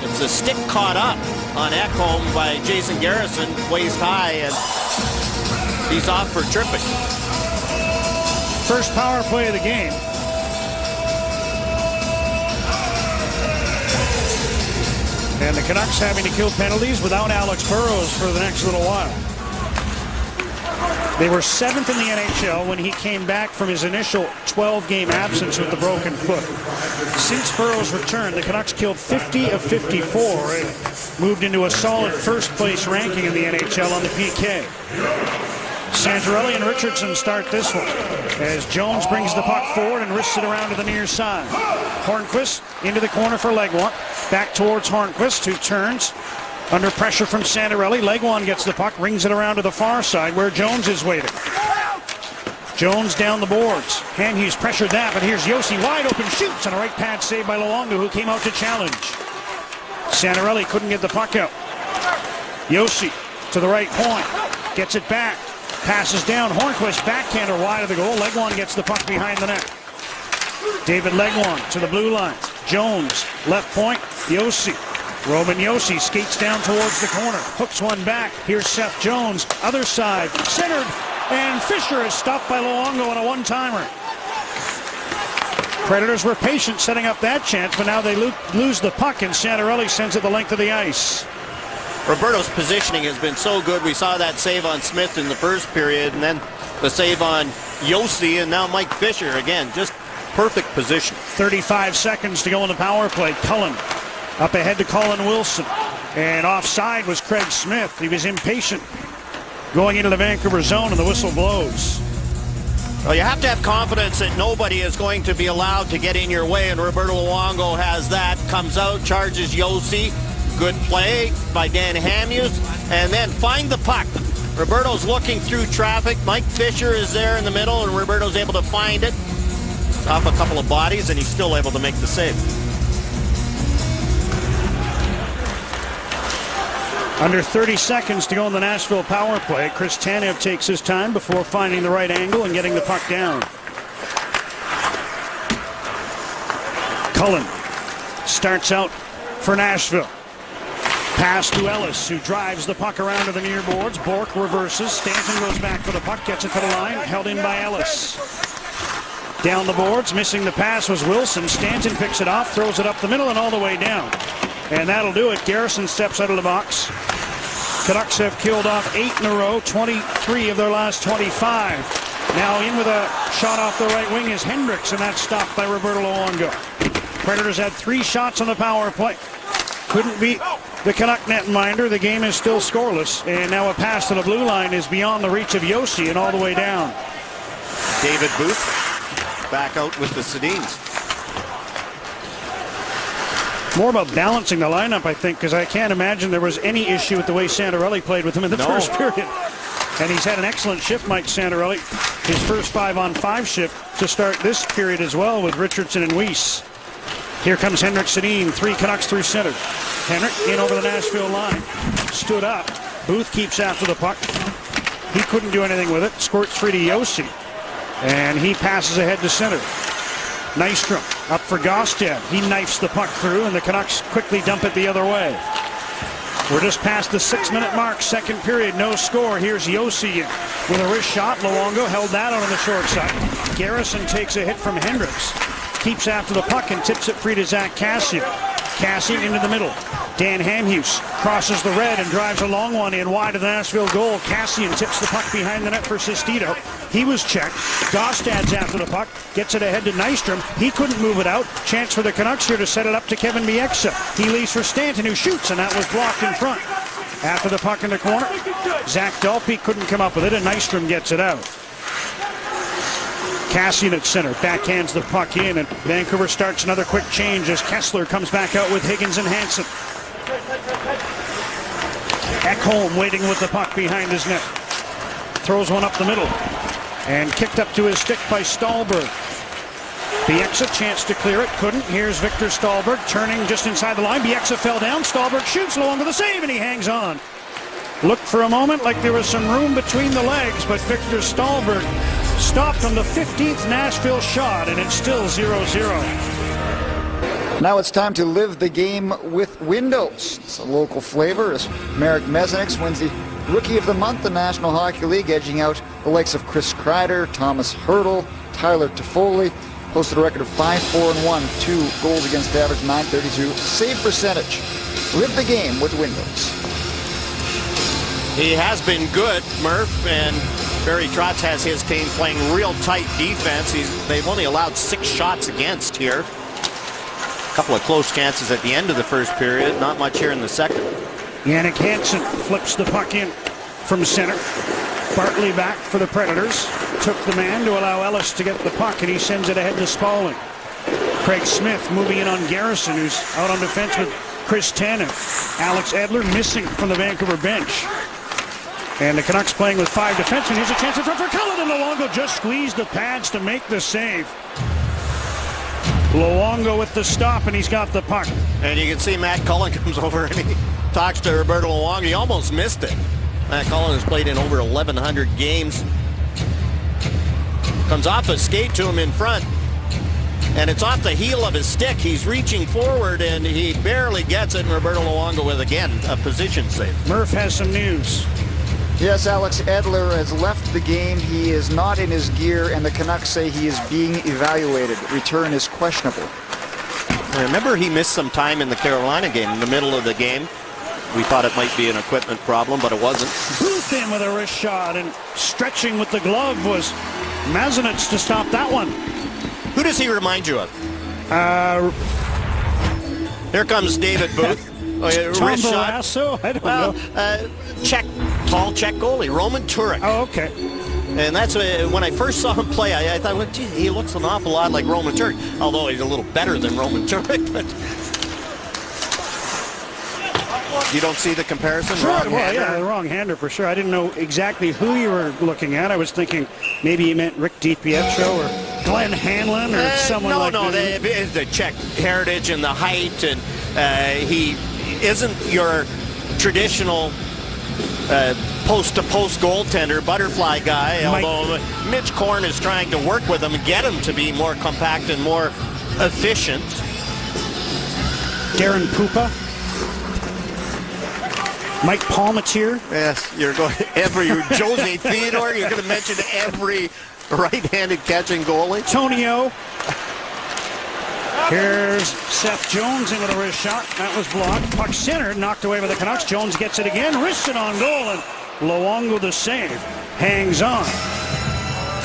It's a stick caught up on Ekholm by Jason Garrison, waist high, and he's off for tripping. First power play of the game. And the Canucks having to kill penalties without Alex Burrows for the next little while. They were 7th in the NHL when he came back from his initial 12-game absence with the broken foot. Since Burrow's return, the Canucks killed 50 of 54 and moved into a solid first-place ranking in the NHL on the PK. Santorelli and Richardson start this one as Jones brings the puck forward and wrists it around to the near side. Hornquist into the corner for Legwand. Back towards Hornquist, who turns. Under pressure from Santorelli, Legwand gets the puck, rings it around to the far side where Jones is waiting. Jones down the boards. Hanhughes pressured that, but here's Yossi wide open, shoots, and a right pad save by Luongo, who came out to challenge. Santorelli couldn't get the puck out. Yossi to the right point, gets it back, passes down. Hornquist backhander wide of the goal. Legwand gets the puck behind the net. David Legwand to the blue line. Jones left point. Yossi. Roman Yossi skates down towards the corner, hooks one back. Here's Seth Jones, other side, centered, and Fisher is stopped by Luongo on a one-timer. Predators were patient setting up that chance, but now they lose the puck, and Santorelli sends it the length of the ice. Roberto's positioning has been so good. We saw that save on Smith in the first period, and then the save on Yossi, and now Mike Fisher. Again, just perfect position. 35 seconds to go in the power play. Cullen up ahead to Colin Wilson. And offside was Craig Smith. He was impatient going into the Vancouver zone, and the whistle blows. Well, you have to have confidence that nobody is going to be allowed to get in your way, and Roberto Luongo has that. Comes out, charges Yossi. Good play by Dan Hamhuis. And then find the puck. Roberto's looking through traffic. Mike Fisher is there in the middle, and Roberto's able to find it. Off a couple of bodies, and he's still able to make the save. Under 30 seconds to go in the Nashville power play. Chris Tanev takes his time before finding the right angle and getting the puck down. Cullen starts out for Nashville. Pass to Ellis, who drives the puck around to the near boards. Bourque reverses. Stanton goes back for the puck, gets it to the line, held in by Ellis. Down the boards, missing the pass was Wilson. Stanton picks it off, throws it up the middle and all the way down. And that'll do it. Garrison steps out of the box. Canucks have killed off 8 in a row, 23 of their last 25. Now in with a shot off the right wing is Hendricks, and that's stopped by Roberto Luongo. Predators had 3 shots on the power play. Couldn't beat the Canuck netminder. The game is still scoreless, and now a pass to the blue line is beyond the reach of Josi and all the way down. David Booth back out with the Sedins. More about balancing the lineup, I think, because I can't imagine there was any issue with the way Santorelli played with him in the first period. And he's had an excellent shift, Mike Santorelli. His first 5-on-5 shift to start this period as well with Richardson and Weiss. Here comes Henrik Sedin, 3 Canucks through center. Henrik in over the Nashville line. Stood up. Booth keeps after the puck. He couldn't do anything with it. Squirts free to Josi. And he passes ahead to center. Nystrom up for Gaustad. He knifes the puck through, and the Canucks quickly dump it the other way. We're just past the 6-minute mark, second period, no score. Here's Josi with a wrist shot. Luongo held that on the short side. Garrison takes a hit from Hendricks. Keeps after the puck and tips it free to Zach Kassian. Kassian into the middle. Dan Hamhuis crosses the red and drives a long one in wide of the Nashville goal. Kassian tips the puck behind the net for Sestito. He was checked. Gaustad's after the puck. Gets it ahead to Nystrom. He couldn't move it out. Chance for the Canucks here to set it up to Kevin Bieksa. He leaves for Stanton, who shoots, and that was blocked in front. After the puck in the corner, Zach Dalpe couldn't come up with it, and Nystrom gets it out. Kassian at center, backhands the puck in, and Vancouver starts another quick change as Kessler comes back out with Higgins and Hansen. Ekholm waiting with the puck behind his net. Throws one up the middle, and kicked up to his stick by Stahlberg. Bieksa chance to clear it, couldn't. Here's Victor Stahlberg turning just inside the line. Bieksa fell down, Stahlberg shoots along with the save, and he hangs on. Looked for a moment like there was some room between the legs, but Victor Stahlberg stopped on the 15th Nashville shot, and it's still 0-0. Now it's time to live the game with Windows. It's a local flavor as Marek Mezenics wins the Rookie of the Month in the National Hockey League, edging out the likes of Chris Kreider, Thomas Hertl, Tyler Toffoli. Posted a record of 5-4-1, 2 goals against average, .932 save percentage. Live the game with Windows. He has been good, Murph, and Barry Trotz has his team playing real tight defense. They've only allowed 6 shots against here. A couple of close chances at the end of the first period, not much here in the second. Jannik Hansen flips the puck in from center. Bartley back for the Predators. Took the man to allow Ellis to get the puck, and he sends it ahead to Spaulding. Craig Smith moving in on Garrison, who's out on defense with Chris Tanev. Alex Edler missing from the Vancouver bench. And the Canucks playing with 5 defensemen. Here's a chance in front for Cullen, and Luongo just squeezed the pads to make the save. Luongo with the stop, and he's got the puck. And you can see Matt Cullen comes over and he talks to Roberto Luongo. He almost missed it. Matt Cullen has played in over 1,100 games. Comes off a skate to him in front, and it's off the heel of his stick. He's reaching forward, and he barely gets it. And Roberto Luongo with, again, a position save. Murph has some news. Yes, Alex Edler has left the game. He is not in his gear, and the Canucks say he is being evaluated. Return is questionable. I remember he missed some time in the Carolina game, in the middle of the game. We thought it might be an equipment problem, but it wasn't. Booth in with a wrist shot, and stretching with the glove was Mezenics to stop that one. Who does he remind you of? Here comes David Booth. Tom Wrist shot. Barrasso? I don't know. Tall Czech goalie, Roman Turek. Oh, okay. And that's when I first saw him play, I thought, well, gee, he looks an awful lot like Roman Turek, although he's a little better than Roman Turek. But you don't see the comparison? Sure, Wrong well, hander. yeah, the wrong hander for sure. I didn't know exactly who you were looking at. I was thinking maybe you meant Rick DiPietro or Glenn Hanlon or someone like that. No, the Czech heritage and the height, and he isn't your traditional post-to-post goaltender, butterfly guy, although Mitch Korn is trying to work with him and get him to be more compact and more efficient. Darren Pupa. Mike Palmateer. Yes, you're going every Jose Theodore. You're going to mention every right-handed catching goalie. Tonio. Here's Seth Jones in with a wrist shot. That was blocked. Puck centered, knocked away by the Canucks. Jones gets it again. Wristed on goal, and Luongo, the save, hangs on.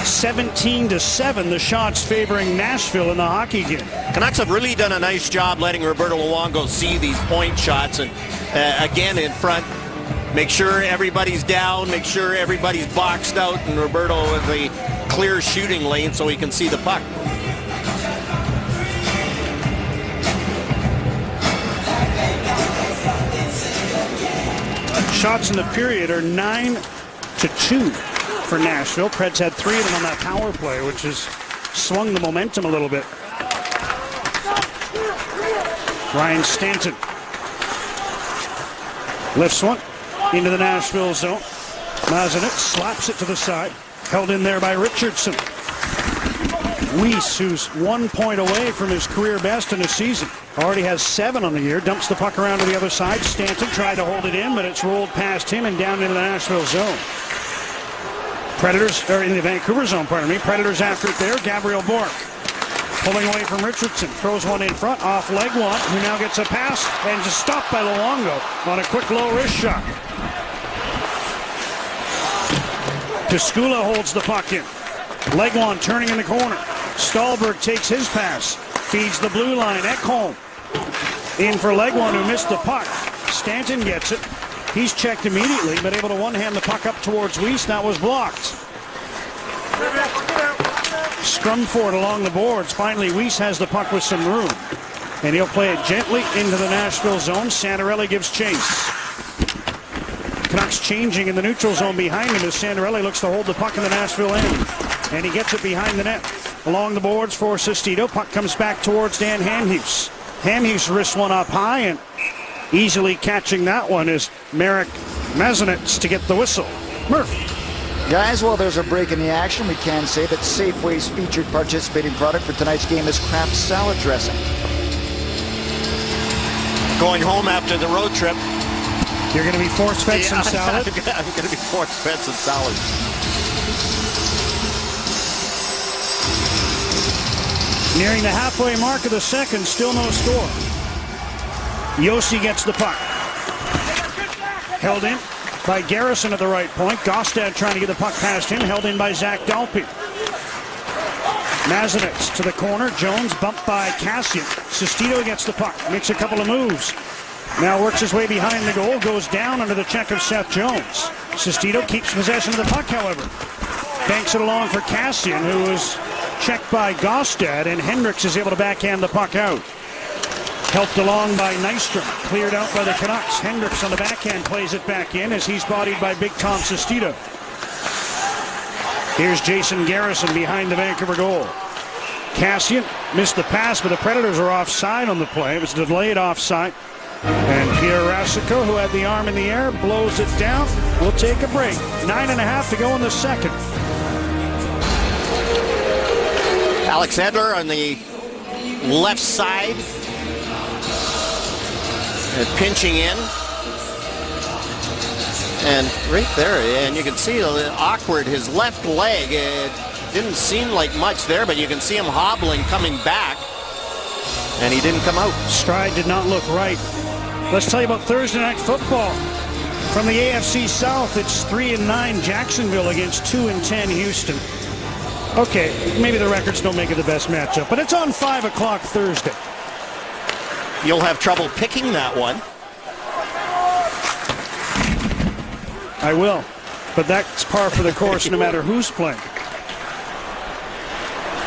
17-7, the shots favoring Nashville in the hockey game. Canucks have really done a nice job letting Roberto Luongo see these point shots, and again in front, make sure everybody's down, make sure everybody's boxed out, and Roberto with a clear shooting lane so he can see the puck. Shots in the period are 9-2 for Nashville. Preds had 3 of them on that power play, which has swung the momentum a little bit. Ryan Stanton lifts one into the Nashville zone. Mazanec slaps it to the side. Held in there by Richardson. Weiss, who's 1 point away from his career best in a season, already has 7 on the year, dumps the puck around to the other side. Stanton tried to hold it in, but it's rolled past him and down into the Nashville zone. Predators, or in the Vancouver zone, pardon me. Predators after it there. Gabriel Bourque pulling away from Richardson. Throws one in front off Legwand, who now gets a pass and just stopped by Luongo on a quick low wrist shot. Piscula holds the puck in. Legwand turning in the corner. Stahlberg takes his pass. Feeds the blue line. Ekholm in for Legwand, who missed the puck. Stanton gets it. He's checked immediately, but able to one-hand the puck up towards Weiss. That was blocked. Scrum for it along the boards. Finally, Weiss has the puck with some room, and he'll play it gently into the Nashville zone. Santorelli gives chase. Canucks changing in the neutral zone behind him as Santorelli looks to hold the puck in the Nashville end, and he gets it behind the net. Along the boards for Sestito. Puck comes back towards Dan Hamhuis. Hamhuis wrists one up high, and easily catching that one is Marek Mazanec to get the whistle. Murphy. Guys, while there's a break in the action, we can say that Safeway's featured participating product for tonight's game is Kraft salad dressing. Going home after the road trip. You're going to be force-fed some salad? I'm going to be force-fed some salad. Nearing the halfway mark of the second, still no score. Josi gets the puck. Held in by Garrison at the right point. Gostad trying to get the puck past him. Held in by Zach Dalpe. Mazanec to the corner. Jones bumped by Kassian. Sestito gets the puck. Makes a couple of moves. Now works his way behind the goal. Goes down under the check of Seth Jones. Sestito keeps possession of the puck, however. Banks it along for Kassian, who is checked by Gostad, and Hendricks is able to backhand the puck out. Helped along by Nystrom. Cleared out by the Canucks. Hendricks on the backhand plays it back in as he's bodied by Big Tom Sestito. Here's Jason Garrison behind the Vancouver goal. Kassian missed the pass, but the Predators are offside on the play. It was delayed offside. And Pierre Rasico, who had the arm in the air, blows it down. We'll take a break. 9.5 to go in the second. Alex Edler on the left side. And pinching in. And right there, and you can see awkward, his left leg. It didn't seem like much there, but you can see him hobbling coming back. And he didn't come out. Stride did not look right. Let's tell you about Thursday Night Football. From the AFC South, it's 3-9 Jacksonville against 2-10 Houston. Okay, maybe the records don't make it the best matchup, but it's on 5 o'clock Thursday. You'll have trouble picking that one. I will, but that's par for the course no matter who's playing.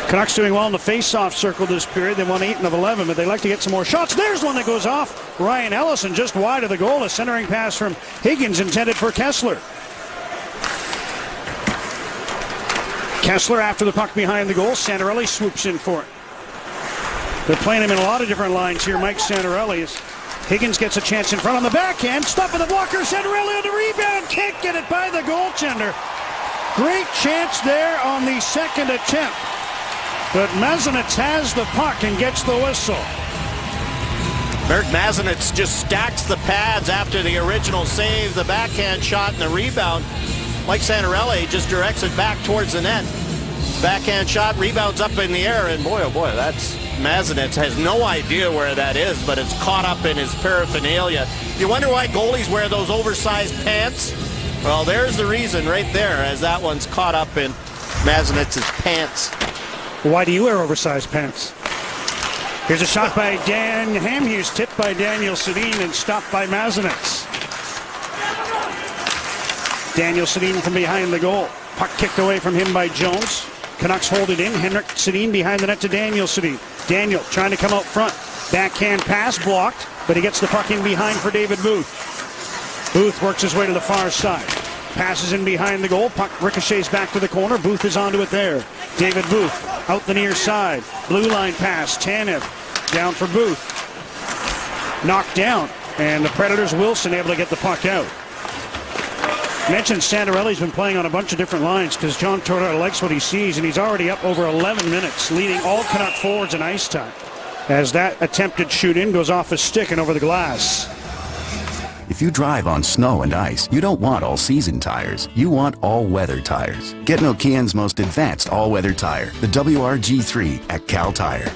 Canucks doing well in the face-off circle this period. They won 8 of 11, but they like to get some more shots. There's one that goes off. Ryan Ellison just wide of the goal. A centering pass from Higgins intended for Kessler. Kessler after the puck behind the goal. Santorelli swoops in for it. They're playing him in a lot of different lines here. Mike Santorelli is. Higgins gets a chance in front on the backhand. Stop with the blocker. Santorelli on the rebound. Can't get it by the goaltender. Great chance there on the second attempt. But Mazanec has the puck and gets the whistle. Bert Mazenitz just stacks the pads after the original save, the backhand shot, and the rebound. Mike Santorelli just directs it back towards the net. Backhand shot, rebounds up in the air, and boy, oh boy, that's Mazenitz has no idea where that is, but it's caught up in his paraphernalia. You wonder why goalies wear those oversized pants? Well, there's the reason right there, as that one's caught up in Mazenitz's pants. Why do you wear oversized pants? Here's a shot by Dan Hamhuis, tipped by Daniel Sedin and stopped by Mazenitz. Daniel Sedin from behind the goal. Puck kicked away from him by Jones. Canucks hold it in. Henrik Sedin behind the net to Daniel Sedin. Daniel trying to come out front. Backhand pass blocked, but he gets the puck in behind for David Booth. Booth works his way to the far side. Passes in behind the goal. Puck ricochets back to the corner. Booth is onto it there. David Booth out the near side. Blue line pass. Tanev down for Booth. Knocked down. And the Predators, Wilson, able to get the puck out. Mentioned Santorelli's been playing on a bunch of different lines because John Tortorella likes what he sees, and he's already up over 11 minutes, leading all Canuck forwards in ice time. As that attempted shoot-in goes off a stick and over the glass. If you drive on snow and ice, you don't want all-season tires. You want all-weather tires. Get Nokian's most advanced all-weather tire, the WRG3 at Cal Tire.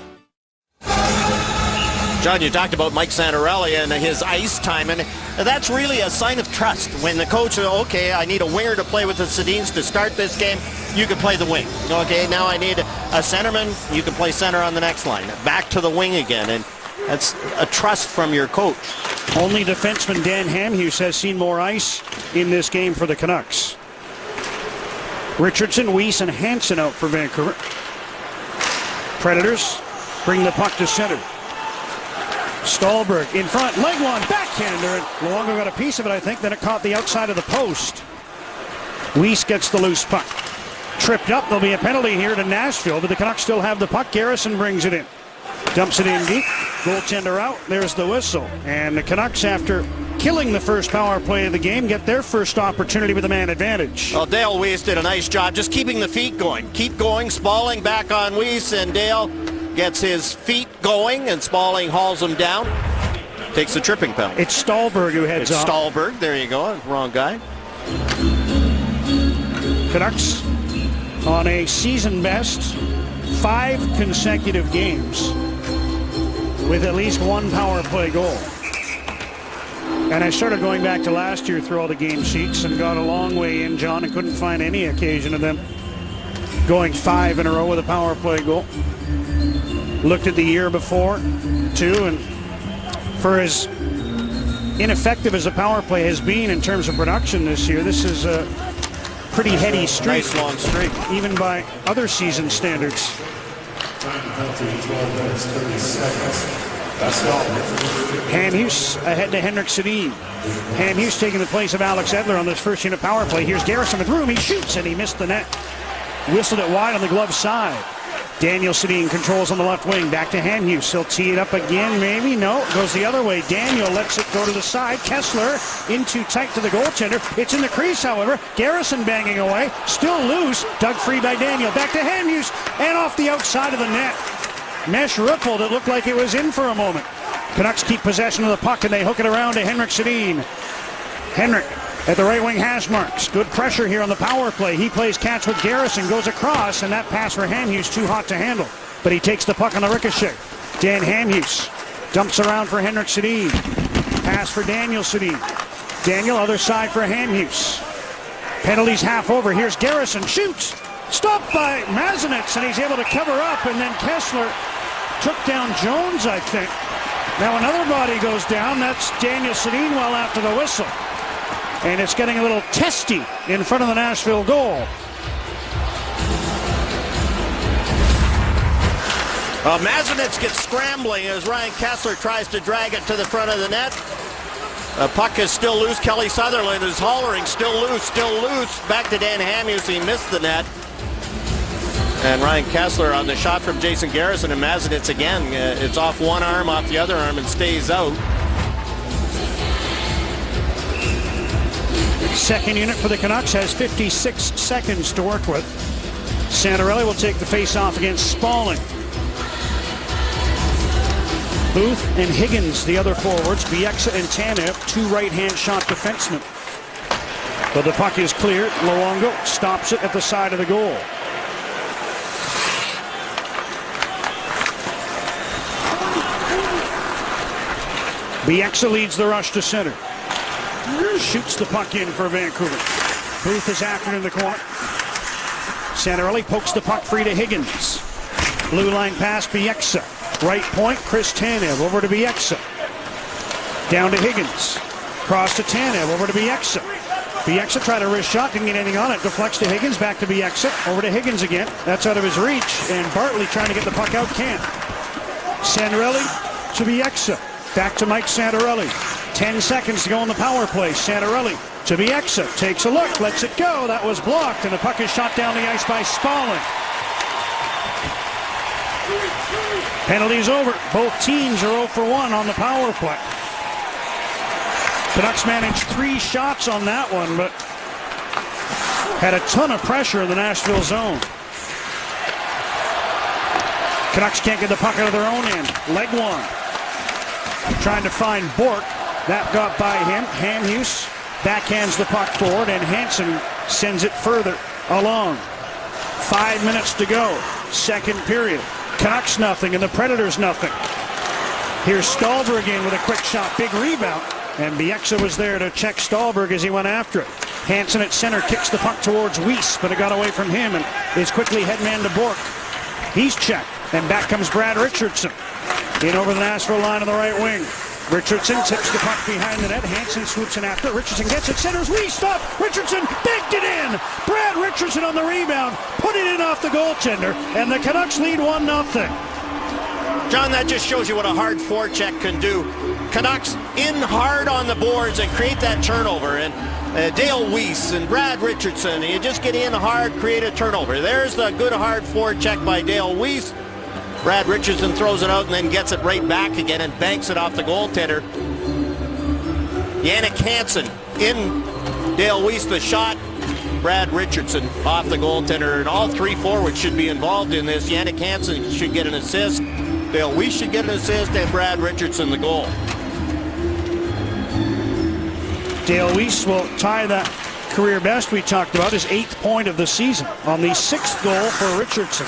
John, you talked about Mike Santorelli and his ice time, and that's really a sign of trust. When the coach says, okay, I need a winger to play with the Sedins to start this game, you can play the wing. Okay, now I need a centerman, you can play center on the next line. Back to the wing again, and that's a trust from your coach. Only defenseman Dan Hamhuis has seen more ice in this game for the Canucks. Richardson, Weiss, and Hansen out for Vancouver. Predators bring the puck to center. Ståhlberg in front, leg one, backhander, and Luongo got a piece of it, I think, then it caught the outside of the post. Weiss gets the loose puck. Tripped up, there'll be a penalty here to Nashville, but the Canucks still have the puck. Garrison brings it in. Dumps it in deep, goaltender out, there's the whistle. And the Canucks, after killing the first power play of the game, get their first opportunity with a man advantage. Well, Dale Weiss did a nice job just keeping the feet going. Keep going, Spalling back on Weiss, and Dale gets his feet going, and Spalling hauls him down. Takes the tripping penalty. It's Ståhlberg who heads off. Ståhlberg, there you go, wrong guy. Canucks on a season best 5 consecutive games with at least one power play goal. And I started going back to last year through all the game sheets and got a long way in, John, and couldn't find any occasion of them going 5 in a row with a power play goal. Looked at the year before, too, and for as ineffective as a power play has been in terms of production this year, this is a pretty heady streak. Nice long streak. Even by other season standards. Hamhuis ahead to Henrik Sedin. Hamhuis taking the place of Alex Edler on this first unit power play. Here's Garrison with room. He shoots and he missed the net. Whistled it wide on the glove side. Daniel Sedin controls on the left wing. Back to Hamhuis. He'll tee it up again, maybe. No, it goes the other way. Daniel lets it go to the side. Kessler in too tight to the goaltender. It's in the crease, however. Garrison banging away. Still loose. Dug free by Daniel. Back to Hamhuis. And off the outside of the net. Mesh rippled. It looked like it was in for a moment. Canucks keep possession of the puck, and they hook it around to Henrik Sedin. Henrik at the right wing hash marks. Good pressure here on the power play. He plays catch with Garrison, goes across, and that pass for Hamhuis too hot to handle. But he takes the puck on the ricochet. Dan Hamhuis dumps around for Henrik Sedin. Pass for Daniel Sedin. Daniel, other side for Hamhuis. Penalties half over. Here's Garrison. Shoots. Stopped by Mazenitz, and he's able to cover up, and then Kessler took down Jones, I think. Now another body goes down. That's Daniel Sedin well after the whistle. And it's getting a little testy in front of the Nashville goal. Mazenitz gets scrambling as Ryan Kessler tries to drag it to the front of the net. The puck is still loose. Kelly Sutherland is hollering, still loose. Back to Dan Hamhuis. He missed the net. And Ryan Kessler on the shot from Jason Garrison, and Mazenitz again. It's off one arm, off the other arm, and stays out. Second unit for the Canucks has 56 seconds to work with. Santorelli will take the face-off against Spalling. Booth and Higgins, the other forwards. Bieksa and Tanev, two right-hand shot defensemen. But the puck is cleared. Luongo stops it at the side of the goal. Bieksa leads the rush to center. Shoots the puck in for Vancouver. Booth is after it in the corner. Santorelli pokes the puck free to Higgins. Blue line pass, Bieksa. Right point, Chris Tanev over to Bieksa. Down to Higgins. Cross to Tanev, over to Bieksa. Bieksa tried a wrist shot, didn't get anything on it. Deflects to Higgins, back to Bieksa. Over to Higgins again. That's out of his reach. And Bartley trying to get the puck out, can't. Santorelli to Bieksa. Back to Mike Santorelli. 10 seconds to go on the power play. Santorelli to Bieksa. Takes a look, lets it go. That was blocked, and the puck is shot down the ice by Spalling. Penalty's over. Both teams are 0 for 1 on the power play. Canucks managed 3 shots on that one, but had a ton of pressure in the Nashville zone. Canucks can't get the puck out of their own end. Legwand trying to find Bork. That got by him. Hamhuis backhands the puck forward, and Hansen sends it further along. 5 minutes to go. Second period. Canucks nothing, and the Predators nothing. Here's Stallberg again with a quick shot. Big rebound. And Bieksa was there to check Stallberg as he went after it. Hansen at center kicks the puck towards Weiss, but it got away from him and is quickly headman to Bork. He's checked, and back comes Brad Richardson. In over the Nashville line on the right wing. Richardson tips the puck behind the net. Hansen swoops in after it. Richardson gets it. Centers. Weiss stop. Richardson banked it in. Brad Richardson on the rebound. Put it in off the goaltender. And the Canucks lead 1-0. John, that just shows you what a hard forecheck can do. Canucks in hard on the boards and create that turnover. And Dale Weiss and Brad Richardson, you just get in hard, create a turnover. There's the good hard forecheck by Dale Weiss. Brad Richardson throws it out and then gets it right back again and banks it off the goaltender. Jannik Hansen in Dale Weiss, the shot. Brad Richardson off the goaltender, and all 3 forwards should be involved in this. Jannik Hansen should get an assist. Dale Weiss should get an assist, and Brad Richardson the goal. Dale Weiss will tie that career best we talked about, his 8th point of the season on the 6th goal for Richardson.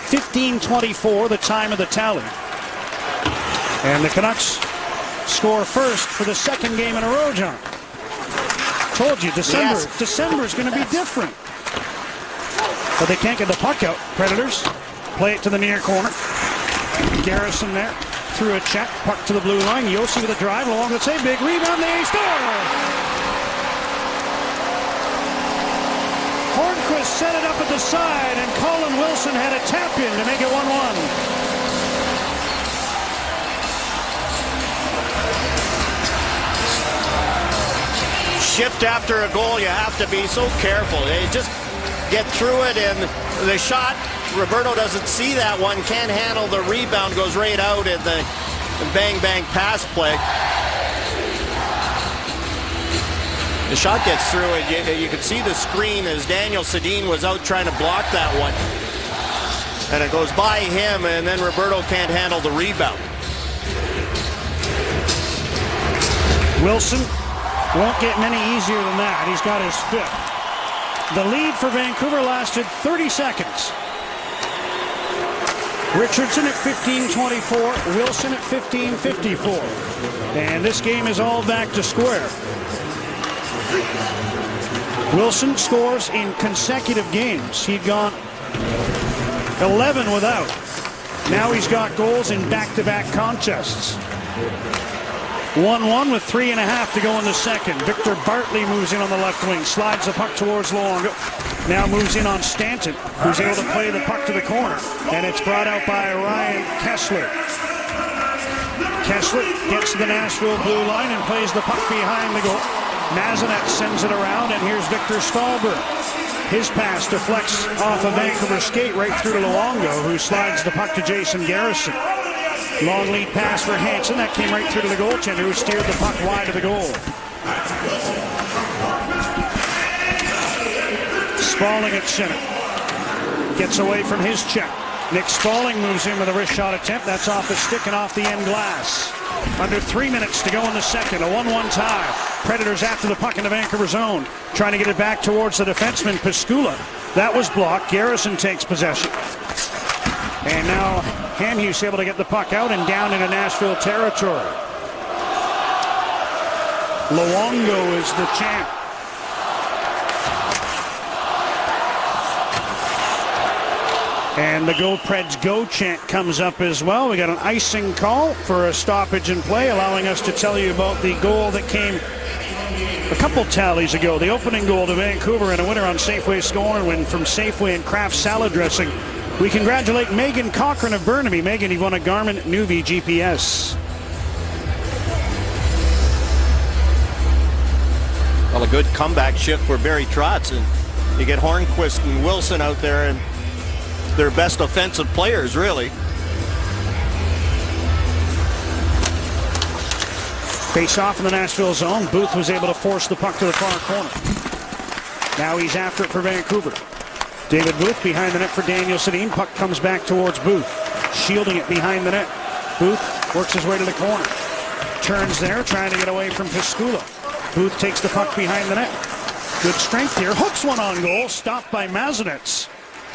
15:24, the time of the tally. And the Canucks score first for the 2nd game in a row, John. Told you, December is going to be different. But they can't get the puck out. Predators play it to the near corner. Garrison there through a check, puck to the blue line. Yossi with a drive along the same big rebound. They score! Hornquist set it up at the side, and Colin Wilson had a tap in to make it 1-1. Shift after a goal, you have to be so careful. You just get through it, and the shot, Roberto doesn't see that one, can't handle the rebound, goes right out in the bang-bang pass play. The shot gets through it. You can see the screen as Daniel Sedin was out trying to block that one. And it goes by him, and then Roberto can't handle the rebound. Wilson won't get many easier than that. He's got his 5th. The lead for Vancouver lasted 30 seconds. Richardson at 15:24, Wilson at 15:54. And this game is all back to square. Wilson scores in consecutive games. He'd gone 11 without. Now he's got goals in back-to-back contests. 1-1 with 3.5 to go in the second. Victor Bartley moves in on the left wing, slides the puck towards Luongo. Now moves in on Stanton, who's able to play the puck to the corner. And it's brought out by Ryan Kessler. Kessler gets to the Nashville blue line and plays the puck behind the goal. Mazinet sends it around, and here's Victor Stallberg. His pass deflects off a Vancouver skate right through to Luongo, who slides the puck to Jason Garrison. Long lead pass for Hansen. That came right through to the goaltender, who steered the puck wide of the goal. Spalling at center. Gets away from his check. Nick Spaulding moves in with a wrist shot attempt. That's off the stick and off the end glass. Under 3 minutes to go in the second. A 1-1 tie. Predators after the puck in the Vancouver zone. Trying to get it back towards the defenseman, Piskula. That was blocked. Garrison takes possession. And now Hamhuis able to get the puck out and down into Nashville territory. Luongo is the champ. And the Go Preds Go chant comes up as well. We got an icing call for a stoppage in play, allowing us to tell you about the goal that came a couple tallies ago. The opening goal to Vancouver and a winner on Safeway scoring win from Safeway and Kraft salad dressing. We congratulate Megan Cochran of Burnaby. Megan, you've won a Garmin Nuvi GPS. Well, a good comeback shift for Barry Trotz. And you get Hornquist and Wilson out there, and their best offensive players, really. Face off in the Nashville zone. Booth was able to force the puck to the far corner. Now he's after it for Vancouver. David Booth behind the net for Daniel Sedin. Puck comes back towards Booth. Shielding it behind the net. Booth works his way to the corner. Turns there, trying to get away from Piskula. Booth takes the puck behind the net. Good strength here. Hooks one on goal. Stopped by Mazanets.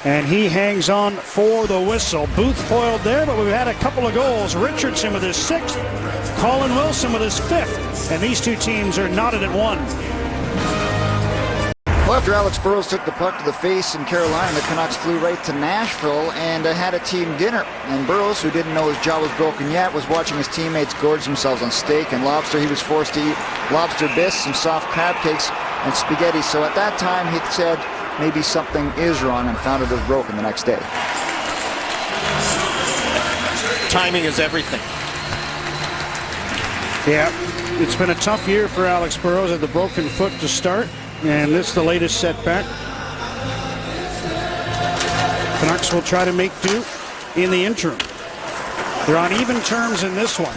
And he hangs on for the whistle. Booth foiled there, but we've had a couple of goals. Richardson with his 6th, Colin Wilson with his 5th, and these two teams are knotted at 1. Well, after Alex Burrows took the puck to the face in Carolina, the Canucks flew right to Nashville and had a team dinner. And Burrows, who didn't know his jaw was broken yet, was watching his teammates gorge themselves on steak and lobster. He was forced to eat lobster bisques, some soft crab cakes, and spaghetti. So at that time, he said, maybe something is wrong, and found it was broken the next day. Timing is everything. Yeah, it's been a tough year for Alex Burrows. Had the broken foot to start, and this is the latest setback. Canucks will try to make do in the interim. They're on even terms in this one.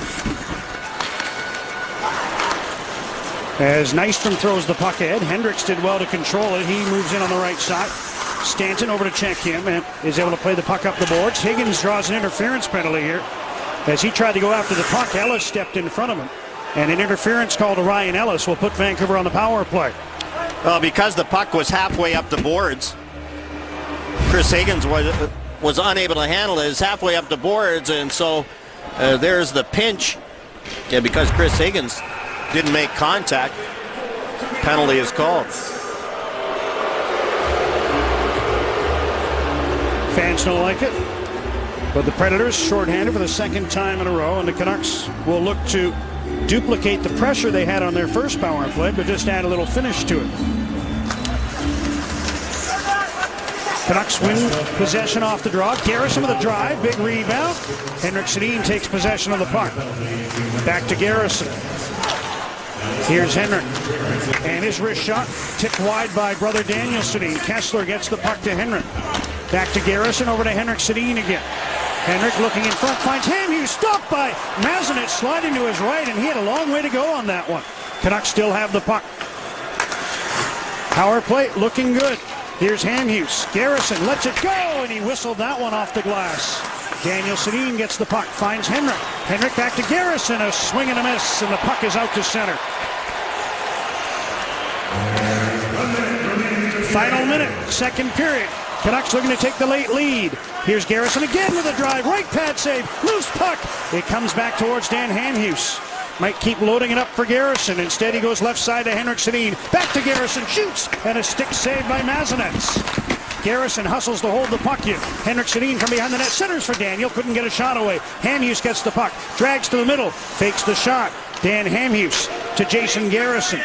As Nystrom throws the puck ahead, Hendricks did well to control it. He moves in on the right side. Stanton over to check him and is able to play the puck up the boards. Higgins draws an interference penalty here. As he tried to go after the puck, Ellis stepped in front of him. And an interference call to Ryan Ellis will put Vancouver on the power play. Well, because the puck was halfway up the boards, Chris Higgins was unable to handle it. It's halfway up the boards, and so there's the pinch. Yeah, because Chris Higgins didn't make contact, penalty is called. Fans don't like it, but the Predators shorthanded for the second time in a row, and the Canucks will look to duplicate the pressure they had on their first power play, but just add a little finish to it. Canucks win possession off the draw. Garrison with a drive, big rebound. Henrik Sedin takes possession of the puck. Back to Garrison. Here's Henrik, and his wrist shot tipped wide by brother Daniel Sedin. Kessler gets the puck to Henrik. Back to Garrison, over to Henrik Sedin again. Henrik looking in front, finds Hamhuis, stopped by Mazanec, sliding to his right, and he had a long way to go on that one. Canucks still have the puck. Power play looking good. Here's Hamhuis. Garrison lets it go, and he whistled that one off the glass. Daniel Sedin gets the puck, finds Henrik. Henrik back to Garrison, a swing and a miss, and the puck is out to center. Final minute, second period. Canucks looking to take the late lead. Here's Garrison again with a drive, right pad save, loose puck. It comes back towards Dan Hamhuis. Might keep loading it up for Garrison. Instead, he goes left side to Henrik Sedin. Back to Garrison, shoots, and a stick save by Mazanec. Garrison hustles to hold the puck in. Henrik Sedin from behind the net, centers for Daniel, couldn't get a shot away. Hamhuis gets the puck, drags to the middle, fakes the shot. Dan Hamhuis to Jason Garrison.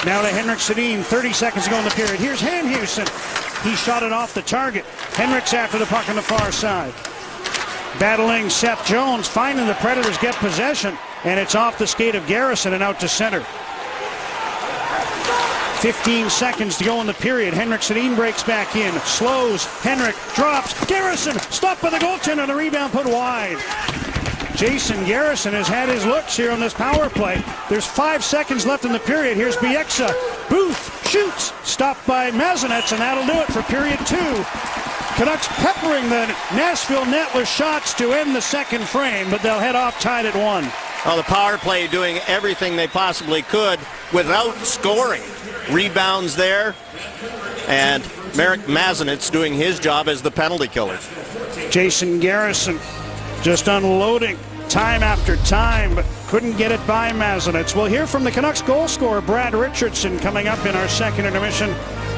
Now to Henrik Sedin, 30 seconds to go in the period. Here's Hamhuis, and he shot it off the target. Henrik's after the puck on the far side. Battling Seth Jones, finding the Predators get possession, and it's off the skate of Garrison and out to center. 15 seconds to go in the period. Henrik Sedin breaks back in, slows, Henrik drops, Garrison stopped by the goaltender, and the rebound put wide. Jason Garrison has had his looks here on this power play. There's 5 seconds left in the period. Here's Bieksa. Booth shoots, stopped by Mazanec, and that'll do it for period 2. Canucks peppering the Nashville net with shots to end the second frame, but they'll head off tied at 1. Well, the power play doing everything they possibly could without scoring. Rebounds there, and Marek Mazanec doing his job as the penalty killer. Jason Garrison just unloading time after time, but couldn't get it by Mazanec. We'll hear from the Canucks goal scorer Brad Richardson coming up in our second intermission.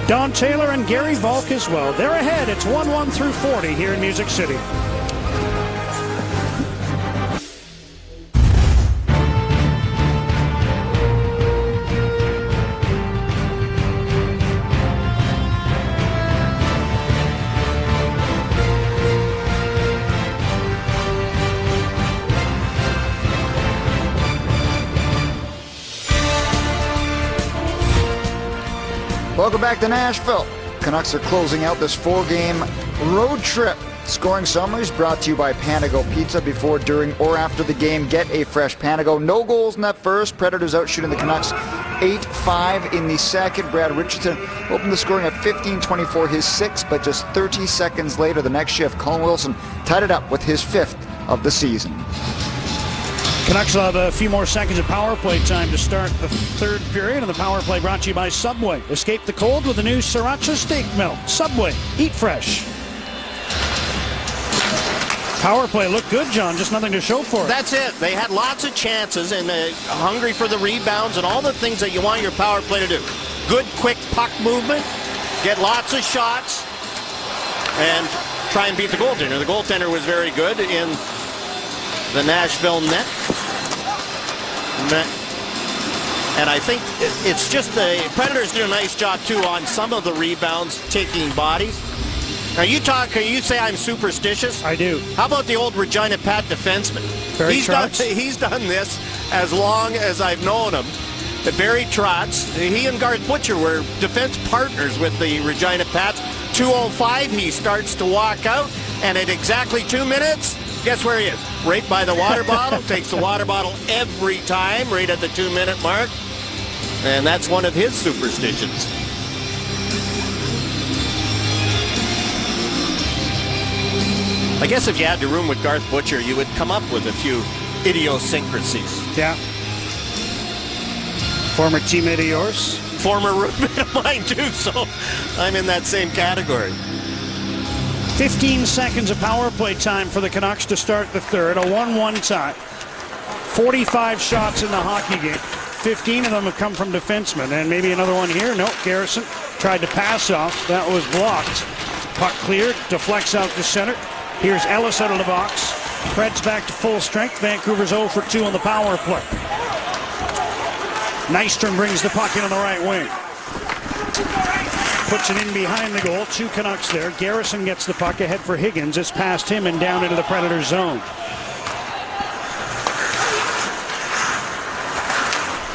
Don Taylor and Gary Volk as well. They're ahead. It's 1-1 through 40 here in Music City. Welcome back to Nashville. Canucks are closing out this 4-game road trip. Scoring summaries brought to you by Panago Pizza. Before, during, or after the game, get a fresh Panago. No goals in that first. Predators out shooting the Canucks 8-5 in the second. Brad Richardson opened the scoring at 15:24, his sixth, but just 30 seconds later, the next shift, Colin Wilson tied it up with his 5th of the season. Canucks will have a few more seconds of power play time to start the third period, and the power play brought to you by Subway. Escape the cold with the new Sriracha Steak Melt. Subway, eat fresh. Power play looked good, John, just nothing to show for it. That's it. They had lots of chances and hungry for the rebounds and all the things that you want your power play to do. Good, quick puck movement, get lots of shots, and try and beat the goaltender. The goaltender was very good in the Nashville net. And I think it's just the Predators do a nice job, too, on some of the rebounds, taking bodies. Now, you say I'm superstitious? I do. How about the old Regina Pat defenseman? He's done this as long as I've known him. The Barry Trotz, he and Garth Butcher were defense partners with the Regina Pats. 2:05, he starts to walk out, and at exactly 2 minutes, guess where he is? Right by the water bottle. Takes the water bottle every time, right at the 2-minute mark. And that's one of his superstitions. I guess if you had to room with Garth Butcher, you would come up with a few idiosyncrasies. Yeah. Former teammate of yours? Former roommate of mine, too, so I'm in that same category. 15 seconds of power play time for the Canucks to start the third. A 1-1 tie. 45 shots in the hockey game. 15 of them have come from defensemen. And maybe another one here. No, Garrison tried to pass off. That was blocked. Puck cleared. Deflects out to center. Here's Ellis out of the box. Preds back to full strength. Vancouver's 0 for 2 on the power play. Nystrom brings the puck in on the right wing. Puts it in behind the goal. 2 Canucks there. Garrison gets the puck ahead for Higgins. It's past him and down into the Predator zone.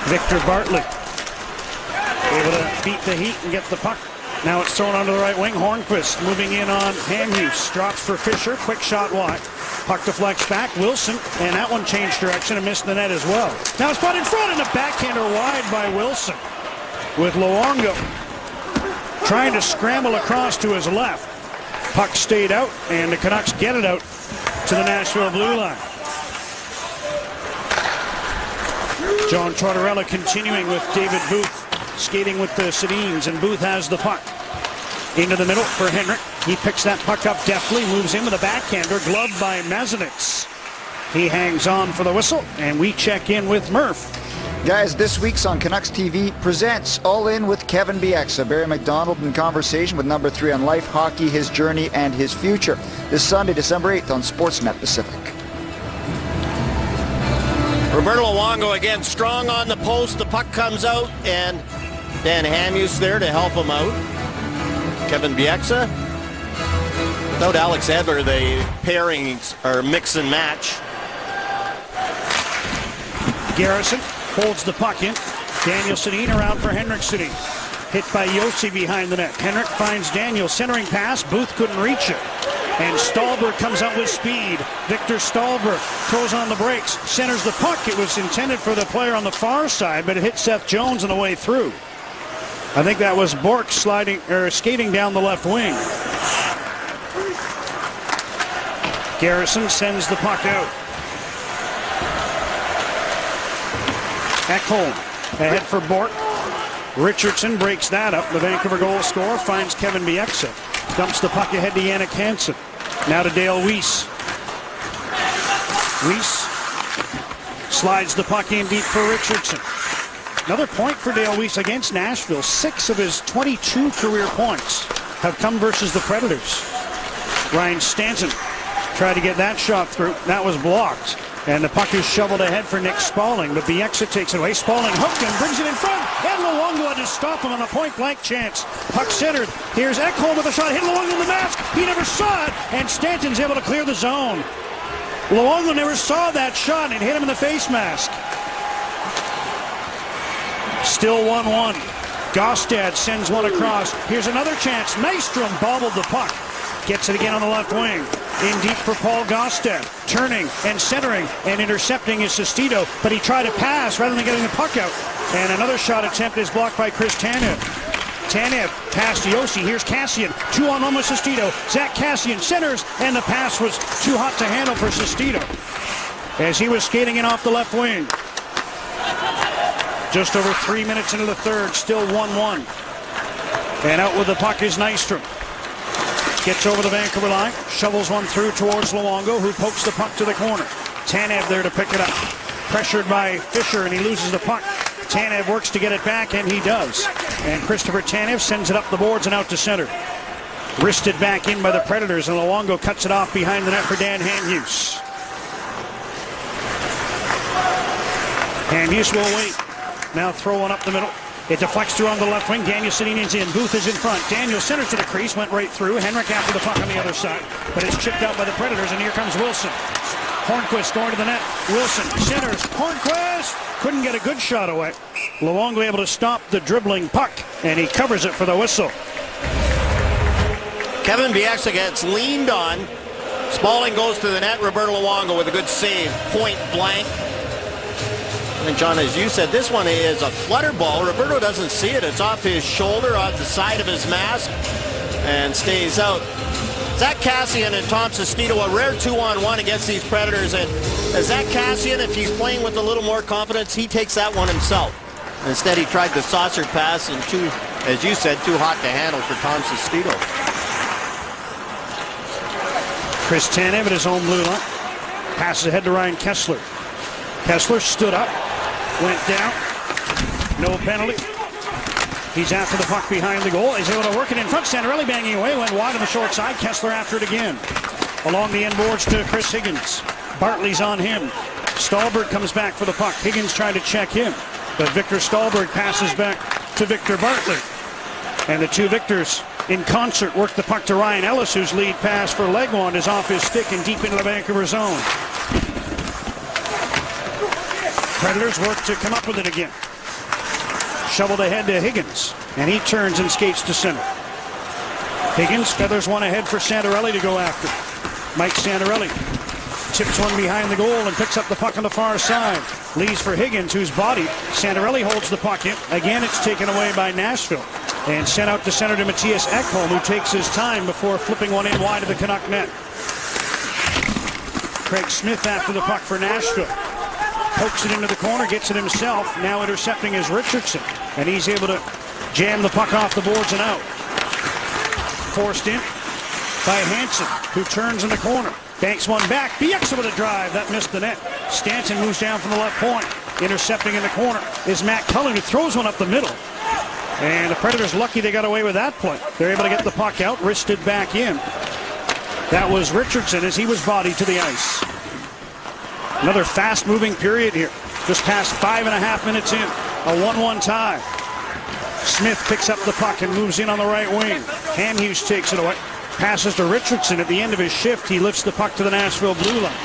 Victor Bartley able to beat the heat and get the puck. Now it's thrown onto the right wing. Hornquist moving in on Hamhuis. Drops for Fisher. Quick shot wide. Puck deflects back. Wilson, and that one changed direction and missed the net as well. Now it's put in front and a backhander wide by Wilson. With Luongo trying to scramble across to his left. Puck stayed out, and the Canucks get it out to the Nashville blue line. John Tortorella continuing with David Booth. Skating with the Sedins, and Booth has the puck. Into the middle for Henrik. He picks that puck up deftly, moves in with a backhander, gloved by Mazanec. He hangs on for the whistle, and we check in with Murph. Guys, this week's on Canucks TV presents All In with Kevin Bieksa. Barry McDonald in conversation with number 3 on life, hockey, his journey, and his future. This Sunday, December 8th on Sportsnet Pacific. Roberto Luongo again strong on the post. The puck comes out, and Dan Hamhuis there to help him out. Kevin Bieksa. Without Alex Edler, the pairings are mix and match. Garrison holds the puck in. Daniel Sedin around for Henrik Sedin. Hit by Yossi behind the net. Henrik finds Daniel. Centering pass. Booth couldn't reach it. And Stahlberg comes out with speed. Victor Stahlberg throws on the brakes. Centers the puck. It was intended for the player on the far side, but it hit Seth Jones on the way through. I think that was Bork skating down the left wing. Garrison sends the puck out. Ekholm ahead for Bork. Richardson breaks that up. The Vancouver goal scorer finds Kevin Bieksa. Dumps the puck ahead to Jannik Hansen. Now to Dale Weiss. Weiss slides the puck in deep for Richardson. Another point for Dale Weiss against Nashville. 6 of his 22 career points have come versus the Predators. Ryan Stanton tried to get that shot through. That was blocked. And the puck is shoveled ahead for Nick Spaulding, but Bieksa takes it away. Spaulding hooked and brings it in front. And Luongo had to stop him on a point-blank chance. Puck centered. Here's Ekholm with a shot. Hit Luongo in the mask. He never saw it. And Stanton's able to clear the zone. Luongo never saw that shot and hit him in the face mask. Still 1-1. Gostad sends one across. Here's another chance. Nystrom bobbled the puck. Gets it again on the left wing. In deep for Paul Gostad. Turning and centering and intercepting is Sestito, but he tried to pass rather than getting the puck out. And another shot attempt is blocked by Chris Tanev. Tanev past Yossi. Here's Kassian. 2-on-1 with Sestito. Zach Kassian centers, and the pass was too hot to handle for Sestito as he was skating in off the left wing. Just over 3 minutes into the third, still 1-1. And out with the puck is Nystrom. Gets over the Vancouver line, shovels one through towards Luongo, who pokes the puck to the corner. Tanev there to pick it up. Pressured by Fisher, and he loses the puck. Tanev works to get it back, and he does. And Christopher Tanev sends it up the boards and out to center. Wristed back in by the Predators, and Luongo cuts it off behind the net for Dan Hamhuis. Hamhuis will wait. Now throw one up the middle. It deflects through on the left wing. Daniel Sedin's in. Booth is in front. Daniel centers to the crease. Went right through. Henrik after the puck on the other side. But it's chipped out by the Predators, and here comes Wilson. Hornquist going to the net. Wilson centers. Hornquist couldn't get a good shot away. Luongo able to stop the dribbling puck, and he covers it for the whistle. Kevin Bieksa gets leaned on. Spaulding goes to the net. Roberto Luongo with a good save. Point blank. And John, as you said, this one is a flutter ball. Roberto doesn't see it. It's off his shoulder, off the side of his mask, and stays out. Zach Kassian and Tom Sestito, a rare 2-on-1 against these Predators. And Zach Kassian, if he's playing with a little more confidence, he takes that one himself. Instead, he tried the saucer pass, and as you said, too hot to handle for Tom Sestito. Chris Tanev at his own blue line. Passes ahead to Ryan Kessler. Kessler stood up. Went down. No penalty. He's after the puck behind the goal. He's able to work it in front. Santorelli banging away. Went wide on the short side. Kessler after it again. Along the end boards to Chris Higgins. Bartley's on him. Stahlberg comes back for the puck. Higgins trying to check him. But Victor Stahlberg passes back to Victor Bartley. And the two Victors in concert work the puck to Ryan Ellis, whose lead pass for Legwand is off his stick and deep into the Vancouver zone. Predators work to come up with it again. Shoveled ahead to Higgins, and he turns and skates to center. Higgins feathers one ahead for Santorelli to go after. Mike Santorelli tips one behind the goal and picks up the puck on the far side. Leaves for Higgins, who's bodied. Santorelli holds the puck in. Again, it's taken away by Nashville and sent out to center to Matthias Ekholm, who takes his time before flipping one in wide of the Canuck net. Craig Smith after the puck for Nashville. Pokes it into the corner, gets it himself. Now intercepting is Richardson, and he's able to jam the puck off the boards and out. Forced in by Hansen, who turns in the corner. Banks one back. Bieksa with a drive. That missed the net. Stanton moves down from the left point. Intercepting in the corner is Matt Cullen, who throws one up the middle. And the Predators lucky they got away with that play. They're able to get the puck out, wristed back in. That was Richardson as he was bodied to the ice. Another fast-moving period here. Just past 5.5 minutes in. A 1-1 tie. Smith picks up the puck and moves in on the right wing. Hamhuis takes it away. Passes to Richardson at the end of his shift. He lifts the puck to the Nashville blue line.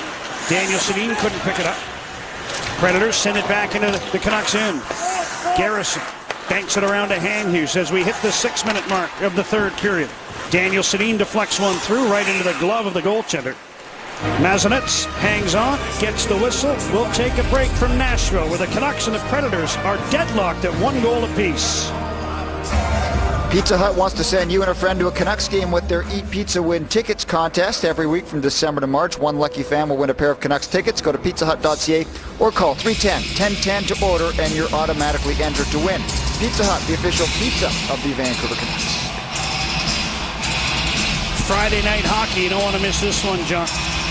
Daniel Sedin couldn't pick it up. Predators send it back into the Canucks end. Garrison banks it around to Hamhuis as we hit the 6-minute mark of the third period. Daniel Sedin deflects one through right into the glove of the goaltender. Mazanets hangs on, gets the whistle. We'll take a break from Nashville, where the Canucks and the Predators are deadlocked at 1 goal apiece. Pizza Hut wants to send you and a friend to a Canucks game with their Eat Pizza Win Tickets contest. Every week from December to March, one lucky fan will win a pair of Canucks tickets. Go to pizzahut.ca or call 310-1010 to order and you're automatically entered to win. Pizza Hut, the official pizza of the Vancouver Canucks. Friday night hockey, you don't want to miss this one, John.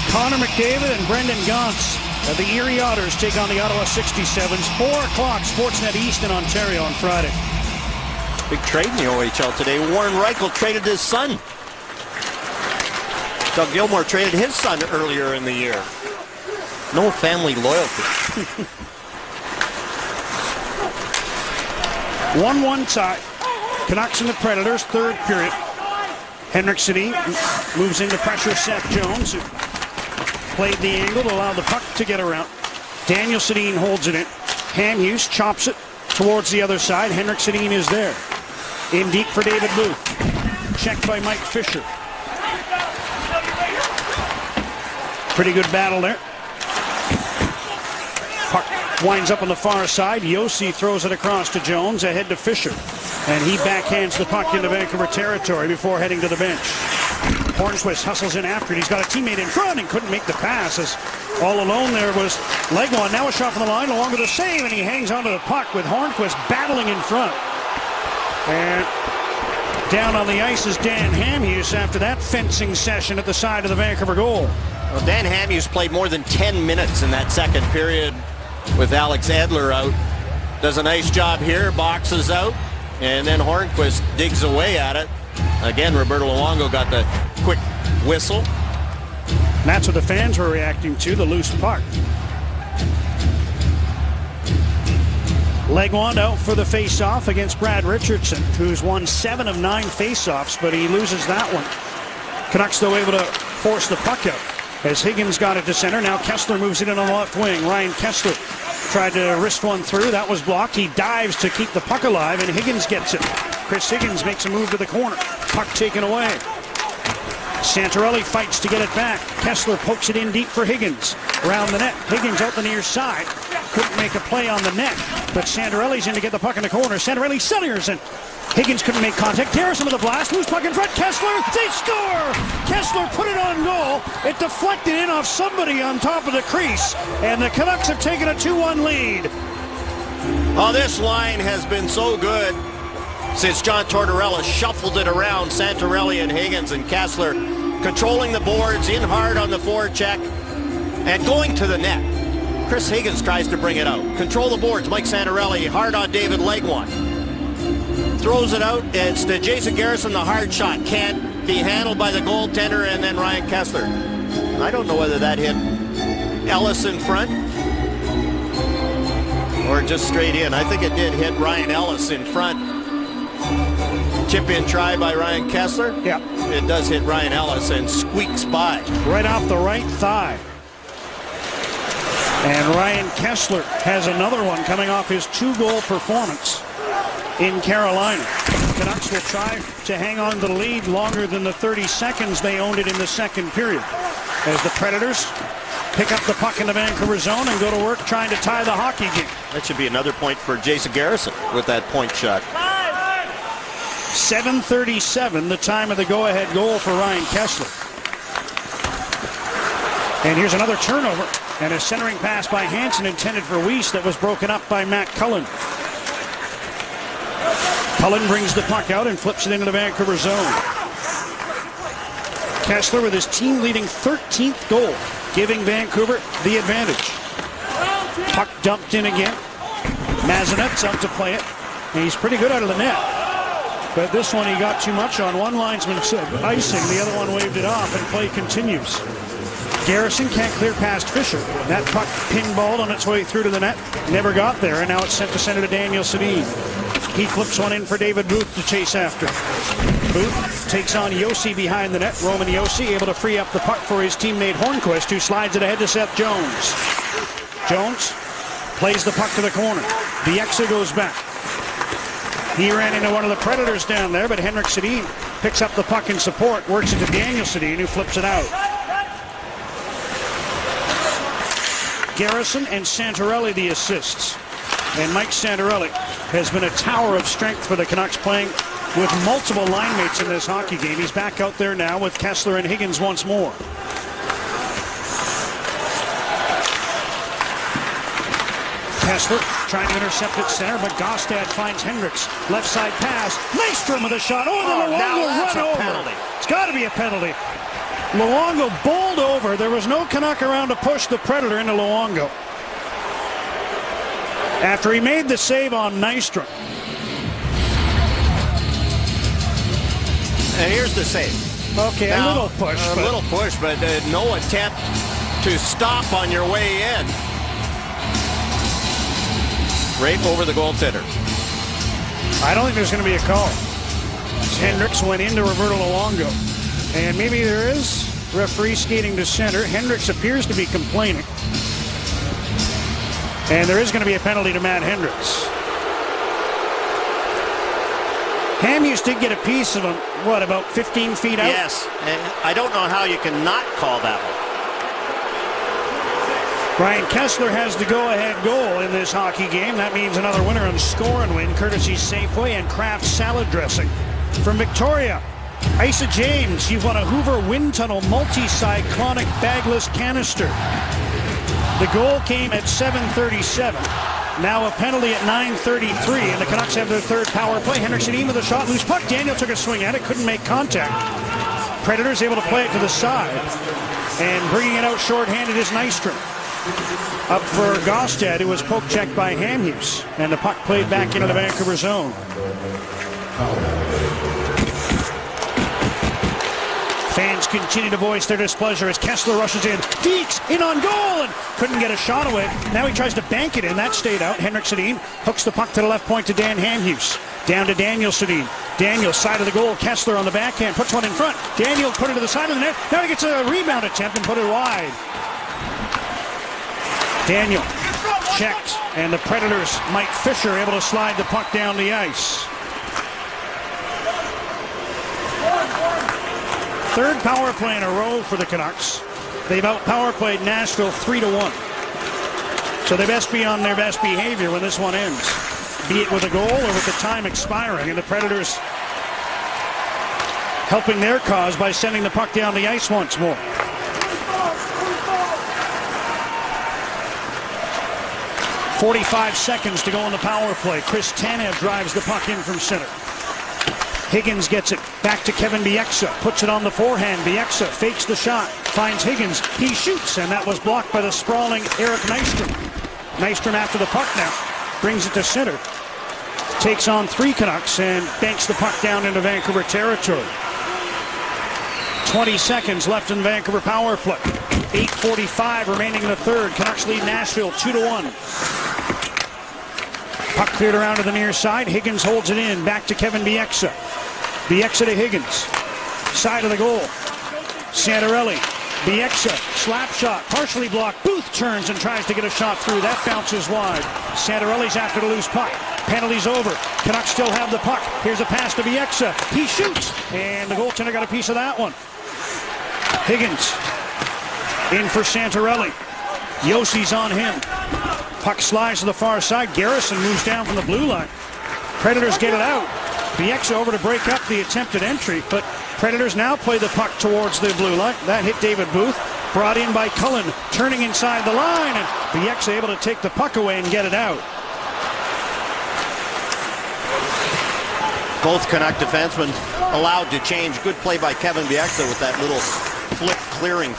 Connor McDavid and Brendan Gaunce of the Erie Otters take on the Ottawa 67s. 4 o'clock, Sportsnet East in Ontario on Friday. Big trade in the OHL today. Warren Reichel traded his son. Doug Gilmour traded his son earlier in the year. No family loyalty. 1-1 tie. Canucks and the Predators, third period. Henrik Sedin moves into pressure Seth Jones, who played the angle to allow the puck to get around. Daniel Sedin holds it in. Hamhuis chops it towards the other side. Henrik Sedin is there. In deep for David Booth. Checked by Mike Fisher. Pretty good battle there. Puck winds up on the far side. Josi throws it across to Jones, ahead to Fisher. And he backhands the puck into Vancouver territory before heading to the bench. Hornquist hustles in after it. He's got a teammate in front and couldn't make the pass, as all alone there was Legwand. Now a shot from the line along with a save, and he hangs onto the puck with Hornquist battling in front. And down on the ice is Dan Hamhuis after that fencing session at the side of the Vancouver goal. Well, Dan Hamhuis played more than 10 minutes in that second period with Alex Edler out. Does a nice job here, boxes out, and then Hornquist digs away at it. Again, Roberto Luongo got the quick whistle. And that's what the fans were reacting to, the loose puck. Legwand out for the face-off against Brad Richardson, who's won 7 of 9 face-offs, but he loses that one. Canucks, though, able to force the puck out as Higgins got it to center. Now Kessler moves it in on the left wing. Ryan Kessler tried to wrist one through. That was blocked. He dives to keep the puck alive, and Higgins gets it. Chris Higgins makes a move to the corner. Puck taken away. Santorelli fights to get it back. Kessler pokes it in deep for Higgins. Around the net. Higgins out the near side. Couldn't make a play on the net, but Santorelli's in to get the puck in the corner. Santorelli centers, and Higgins couldn't make contact. Garrison with a blast. Who's puck in front? Kessler. They score! Kessler put it on goal. It deflected in off somebody on top of the crease, and the Canucks have taken a 2-1 lead. Oh, this line has been so good since John Tortorella shuffled it around. Santorelli and Higgins and Kessler controlling the boards, in hard on the forecheck, and going to the net. Chris Higgins tries to bring it out. Control the boards. Mike Santorelli hard on David Legwand. Throws it out. It's to Jason Garrison, the hard shot. Can't be handled by the goaltender, and then Ryan Kessler. I don't know whether that hit Ellis in front or just straight in. I think it did hit Ryan Ellis in front. Chip in try by Ryan Kessler. Yeah. It does hit Ryan Ellis and squeaks by. Right off the right thigh. And Ryan Kessler has another one coming off his 2-goal performance in Carolina. Canucks will try to hang on to the lead longer than the 30 seconds they owned it in the second period, as the Predators pick up the puck in the Vancouver zone and go to work trying to tie the hockey game. That should be another point for Jason Garrison with that point shot. 7:37, the time of the go-ahead goal for Ryan Kessler. And here's another turnover. And a centering pass by Hansen intended for Weiss that was broken up by Matt Cullen. Cullen brings the puck out and flips it into the Vancouver zone. Kessler with his team-leading 13th goal, giving Vancouver the advantage. Puck dumped in again. Mazenet's out to play it, and he's pretty good out of the net. But this one he got too much on. One linesman said icing, the other one waved it off, and play continues. Garrison can't clear past Fisher. That puck pinballed on its way through to the net. Never got there, and now it's sent to center to Daniel Sedin. He flips one in for David Booth to chase after. Booth takes on Josi behind the net. Roman Josi able to free up the puck for his teammate Hornquist, who slides it ahead to Seth Jones. Jones plays the puck to the corner. Bieksa goes back. He ran into one of the Predators down there, but Henrik Sedin picks up the puck in support, works it to Daniel Sedin, who flips it out. Garrison and Santorelli the assists. And Mike Santorelli has been a tower of strength for the Canucks, playing with multiple line mates in this hockey game. He's back out there now with Kessler and Higgins once more. Kessler trying to intercept at center, but Gostad finds Hendricks. Left side pass. Nystrom with a shot. Oh, the Luongo run over. Penalty. It's got to be a penalty. Luongo bowled over. There was no Canuck around to push the Predator into Luongo. After he made the save on Nystrom. And here's the save. Okay, now, a little push. But no attempt to stop on your way in. Right over the goaltender. I don't think there's going to be a call. Hendricks went into Roberto Luongo. And maybe there is. Referee skating to center. Hendricks appears to be complaining. And there is going to be a penalty to Matt Hendricks. Hamhuis did get a piece of him, what, about 15 feet out? Yes. And I don't know how you can not call that one. Ryan Kessler has the go-ahead goal in this hockey game. That means another winner on Score and Win, courtesy Safeway and Kraft salad dressing. From Victoria, Isa James, you've won a Hoover Wind Tunnel multi-cyclonic bagless canister. The goal came at 7:37. Now a penalty at 9:33, and the Canucks have their third power play. Henrik Sedin with a shot, loose puck. Daniel took a swing at it, couldn't make contact. Predators able to play it to the side. And bringing it out shorthanded is Nystrom. Up for Gostad, who was poke checked by Hamhuis, and the puck played back into the Vancouver zone. Fans continue to voice their displeasure as Kessler rushes in. Deeks in on goal and couldn't get a shot away. Now he tries to bank it in. That stayed out. Henrik Sedin hooks the puck to the left point to Dan Hamhuis. Down to Daniel Sedin. Daniel, side of the goal. Kessler on the backhand. Puts one in front. Daniel put it to the side of the net. Now he gets a rebound attempt and put it wide. Daniel checked, and the Predators, Mike Fisher, able to slide the puck down the ice. Third power play in a row for the Canucks. They've out-power played Nashville 3-1. So they best be on their best behavior when this one ends, be it with a goal or with the time expiring. And the Predators helping their cause by sending the puck down the ice once more. .45 seconds to go on the power play. Chris Tanev drives the puck in from center. Higgins gets it back to Kevin Bieksa. Puts it on the forehand. Bieksa fakes the shot. Finds Higgins. He shoots, and that was blocked by the sprawling Eric Nystrom. Nystrom after the puck now. Brings it to center. Takes on three Canucks and banks the puck down into Vancouver territory. 20 seconds left in Vancouver power play. 8:45 remaining in the third. Canucks lead Nashville 2-1. Puck cleared around to the near side. Higgins holds it in. Back to Kevin Bieksa. Bieksa to Higgins. Side of the goal. Santorelli. Bieksa. Slap shot. Partially blocked. Booth turns and tries to get a shot through. That bounces wide. Santorelli's after the loose puck. Penalty's over. Canucks still have the puck. Here's a pass to Bieksa. He shoots. And the goaltender got a piece of that one. Higgins. In for Santorelli. Yossi's on him. Puck slides to the far side. Garrison moves down from the blue line. Predators get it out. Bieksa over to break up the attempted entry, but Predators now play the puck towards the blue line. That hit David Booth. Brought in by Cullen, turning inside the line, and Bieksa able to take the puck away and get it out. Both Canuck defensemen allowed to change. Good play by Kevin Bieksa with that little flip clearing.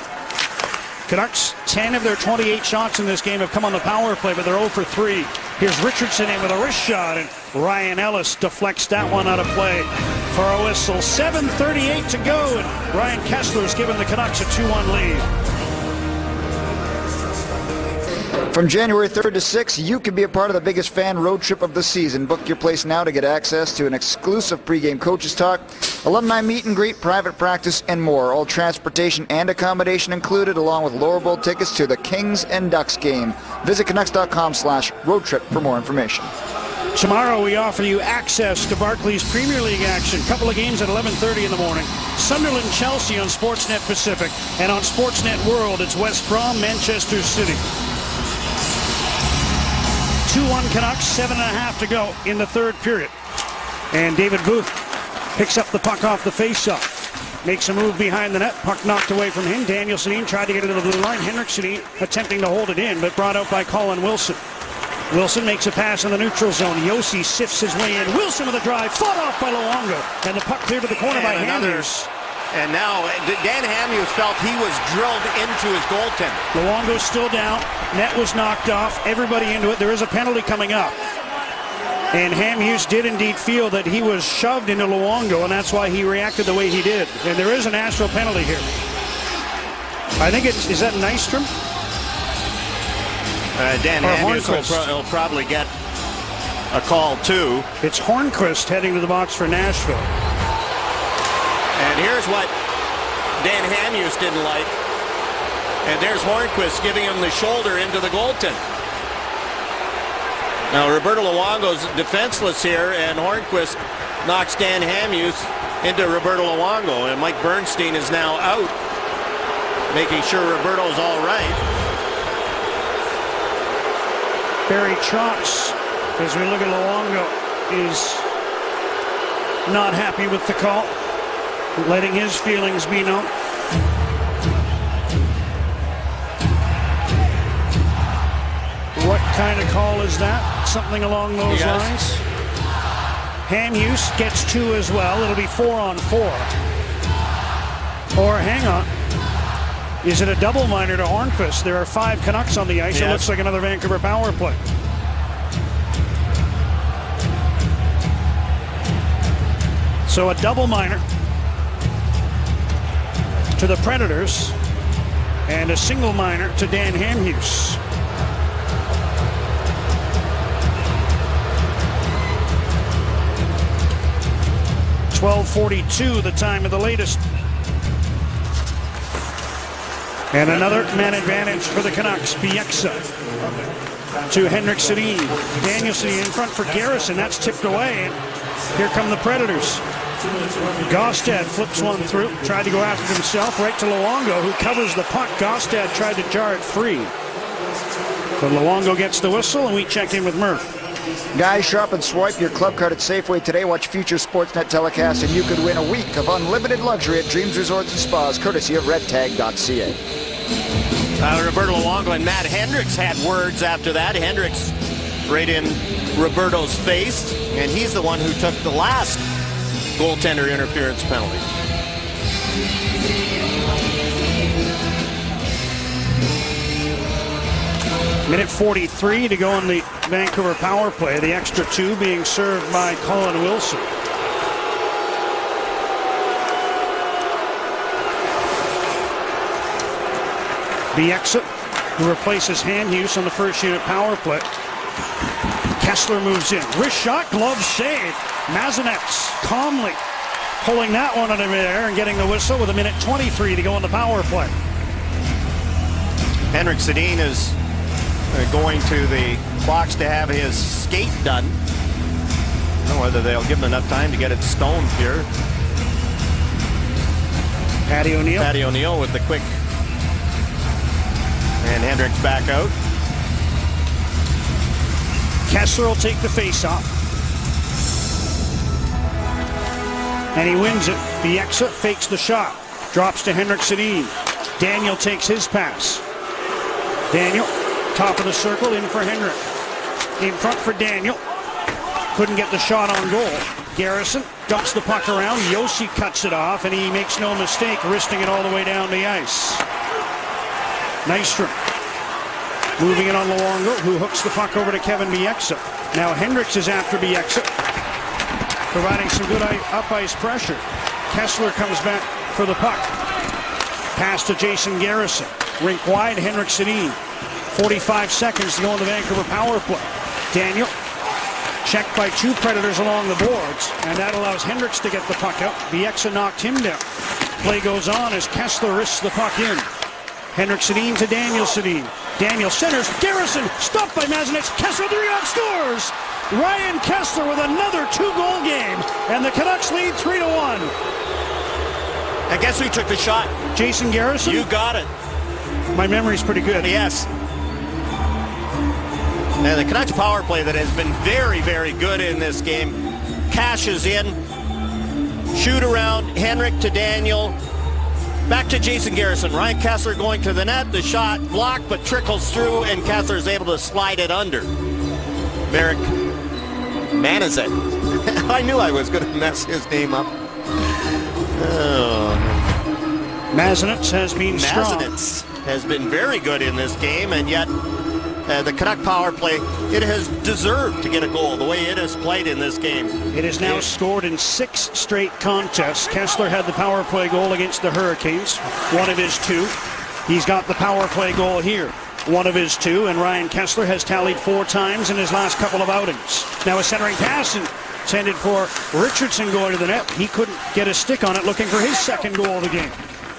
Canucks, 10 of their 28 shots in this game have come on the power play, but they're 0 for 3. Here's Richardson in with a wrist shot, and Ryan Ellis deflects that one out of play for a whistle. 7:38 to go, and Ryan Kessler's given the Canucks a 2-1 lead. From January 3rd to 6th, you can be a part of the biggest fan road trip of the season. Book your place now to get access to an exclusive pregame coaches talk, alumni meet and greet, private practice, and more. All transportation and accommodation included, along with lower bowl tickets to the Kings and Ducks game. Visit Canucks.com/road trip for more information. Tomorrow we offer you access to Barclays Premier League action. Couple of games at 11:30 in the morning. Sunderland Chelsea on Sportsnet Pacific, and on Sportsnet World it's West Brom Manchester City. 2-1 Canucks, 7.5 to go in the third period. And David Booth Picks up the puck off the faceoff. Makes a move behind the net. Puck knocked away from him. Daniel Sedin tried to get it to the blue line. Henrik Sedin attempting to hold it in, but brought out by Colin Wilson. Wilson makes a pass in the neutral zone. Yossi sifts his way in. Wilson with a drive. Fought off by Luongo. And the puck cleared to the corner by Hamhuis. And now Dan Hamhuis felt he was drilled into his goaltender. Luongo's still down. Net was knocked off. Everybody into it. There is a penalty coming up. And Hamhuis did indeed feel that he was shoved into Luongo, and that's why he reacted the way he did. And there is an Nashville penalty here. I think is that Nystrom? Dan Hamhuis will probably get a call too. It's Hornquist heading to the box for Nashville. And here's what Dan Hamhuis didn't like. And there's Hornquist giving him the shoulder into the goaltender. Now Roberto Luongo's defenseless here, and Hornquist knocks Dan Hamhuis into Roberto Luongo, and Mike Bernstein is now out, making sure Roberto's all right. Barry Trotz, as we look at Luongo, is not happy with the call, letting his feelings be known. What kind of call is that? Something along those lines. Hamhuis gets 2 as well. It'll be 4-on-4. Or hang on. Is it a double minor to Hornquist? There are 5 Canucks on the ice. Yes. It looks like another Vancouver power play. So a double minor to the Predators and a single minor to Dan Hamhuis. .12:42, the time of the latest. And another man advantage for the Canucks. Bieksa to Henrik Sedin. Daniel Sedin in front for Garrison. That's tipped away. And here come the Predators. Gaustad flips one through. Tried to go after it himself. Right to Luongo, who covers the puck. Gaustad tried to jar it free. But Luongo gets the whistle, and we check in with Murph. Guys, shop and swipe your club card at Safeway today. Watch future Sportsnet telecasts, and you could win a week of unlimited luxury at Dreams Resorts and Spas, courtesy of redtag.ca. Roberto Luongo and Matt Hendricks had words after that. Hendricks right in Roberto's face, and he's the one who took the last goaltender interference penalty. Minute 43 to go in the Vancouver power play. The extra 2 being served by Colin Wilson. Bieksa, who replaces Hamhuis on the first unit power play. Kessler moves in. Wrist shot, glove save. Mazanets calmly pulling that one out of midair and getting the whistle with a minute 23 to go in the power play. Henrik Sedin is going to the box to have his skate done. I don't know whether they'll give him enough time to get it stoned here. Patty O'Neill with the quick. And Hendricks back out. Kessler will take the face-off. And he wins it. Bieksa fakes the shot. Drops to Henrik Sedin. Daniel takes his pass. Daniel, top of the circle, in for Henrik. In front for Daniel. Couldn't get the shot on goal. Garrison dumps the puck around. Yossi cuts it off, and he makes no mistake, wristing it all the way down the ice. Nystrom moving it on Luongo, who hooks the puck over to Kevin Bieksa. Now Hendricks is after Bieksa, providing some good up-ice pressure. Kessler comes back for the puck. Pass to Jason Garrison. Rink wide, Henrik Sedin. 45 seconds to go in the Vancouver power play. Daniel checked by 2 Predators along the boards, and that allows Hendricks to get the puck out. Bieksa knocked him down. Play goes on as Kessler risks the puck in. Henrik Sedin to Daniel Sedin. Daniel centers. Garrison stopped by Mazanets. Kessler, the rebound, scores! Ryan Kessler with another 2-goal game, and the Canucks lead 3-1. And guess who took the shot? Jason Garrison? You got it. My memory's pretty good. Yes. And the Canucks power play that has been very, very good in this game cashes in. Shoot around, Henrik to Daniel. Back to Jason Garrison. Ryan Kessler going to the net. The shot blocked but trickles through, and Kessler is able to slide it under. Marek Manazet. I knew I was going to mess his name up. Mazanets has been strong. Mazanets has been very good in this game, and yet the Canuck power play, it has deserved to get a goal the way it has played in this game. It has now scored in 6 straight contests. Kessler had the power play goal against the Hurricanes, one of his 2. He's got the power play goal here, one of his 2, and Ryan Kessler has tallied 4 times in his last couple of outings. Now a centering pass intended for Richardson going to the net. He couldn't get a stick on it, looking for his second goal of the game.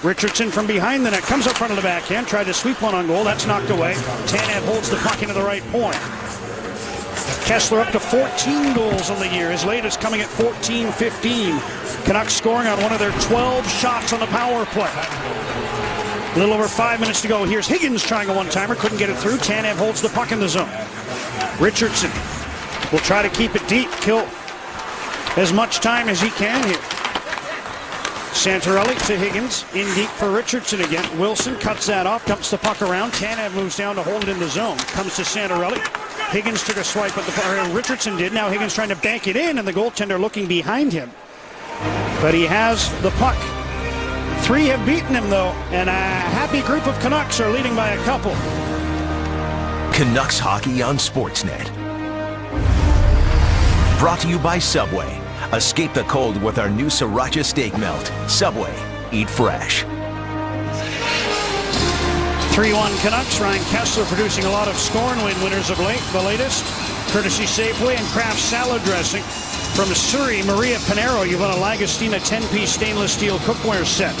Richardson from behind the net comes up front of the backhand, tried to sweep one on goal. That's knocked away. Tanev holds the puck into the right point. Kessler up to 14 goals on the year. His latest coming at 14-15. Canucks scoring on one of their 12 shots on the power play. A little over 5 minutes to go. Here's Higgins trying a one-timer. Couldn't get it through. Tanev holds the puck in the zone. Richardson will try to keep it deep. Kill as much time as he can here. Santorelli to Higgins, in deep for Richardson again. Wilson cuts that off, dumps the puck around. Tanev moves down to hold it in the zone. Comes to Santorelli. Higgins took a swipe at the puck. Richardson did. Now Higgins trying to bank it in, and the goaltender looking behind him. But he has the puck. 3 have beaten him, though, and a happy group of Canucks are leading by a couple. Canucks hockey on Sportsnet. Brought to you by Subway. Escape the cold with our new Sriracha Steak Melt. Subway. Eat fresh. 3-1 Canucks. Ryan Kessler producing a lot of score and win winners of late. The latest, courtesy Safeway and Kraft salad dressing. From Surrey, Maria Pinero, you've won a Lagostina 10-piece stainless steel cookware set.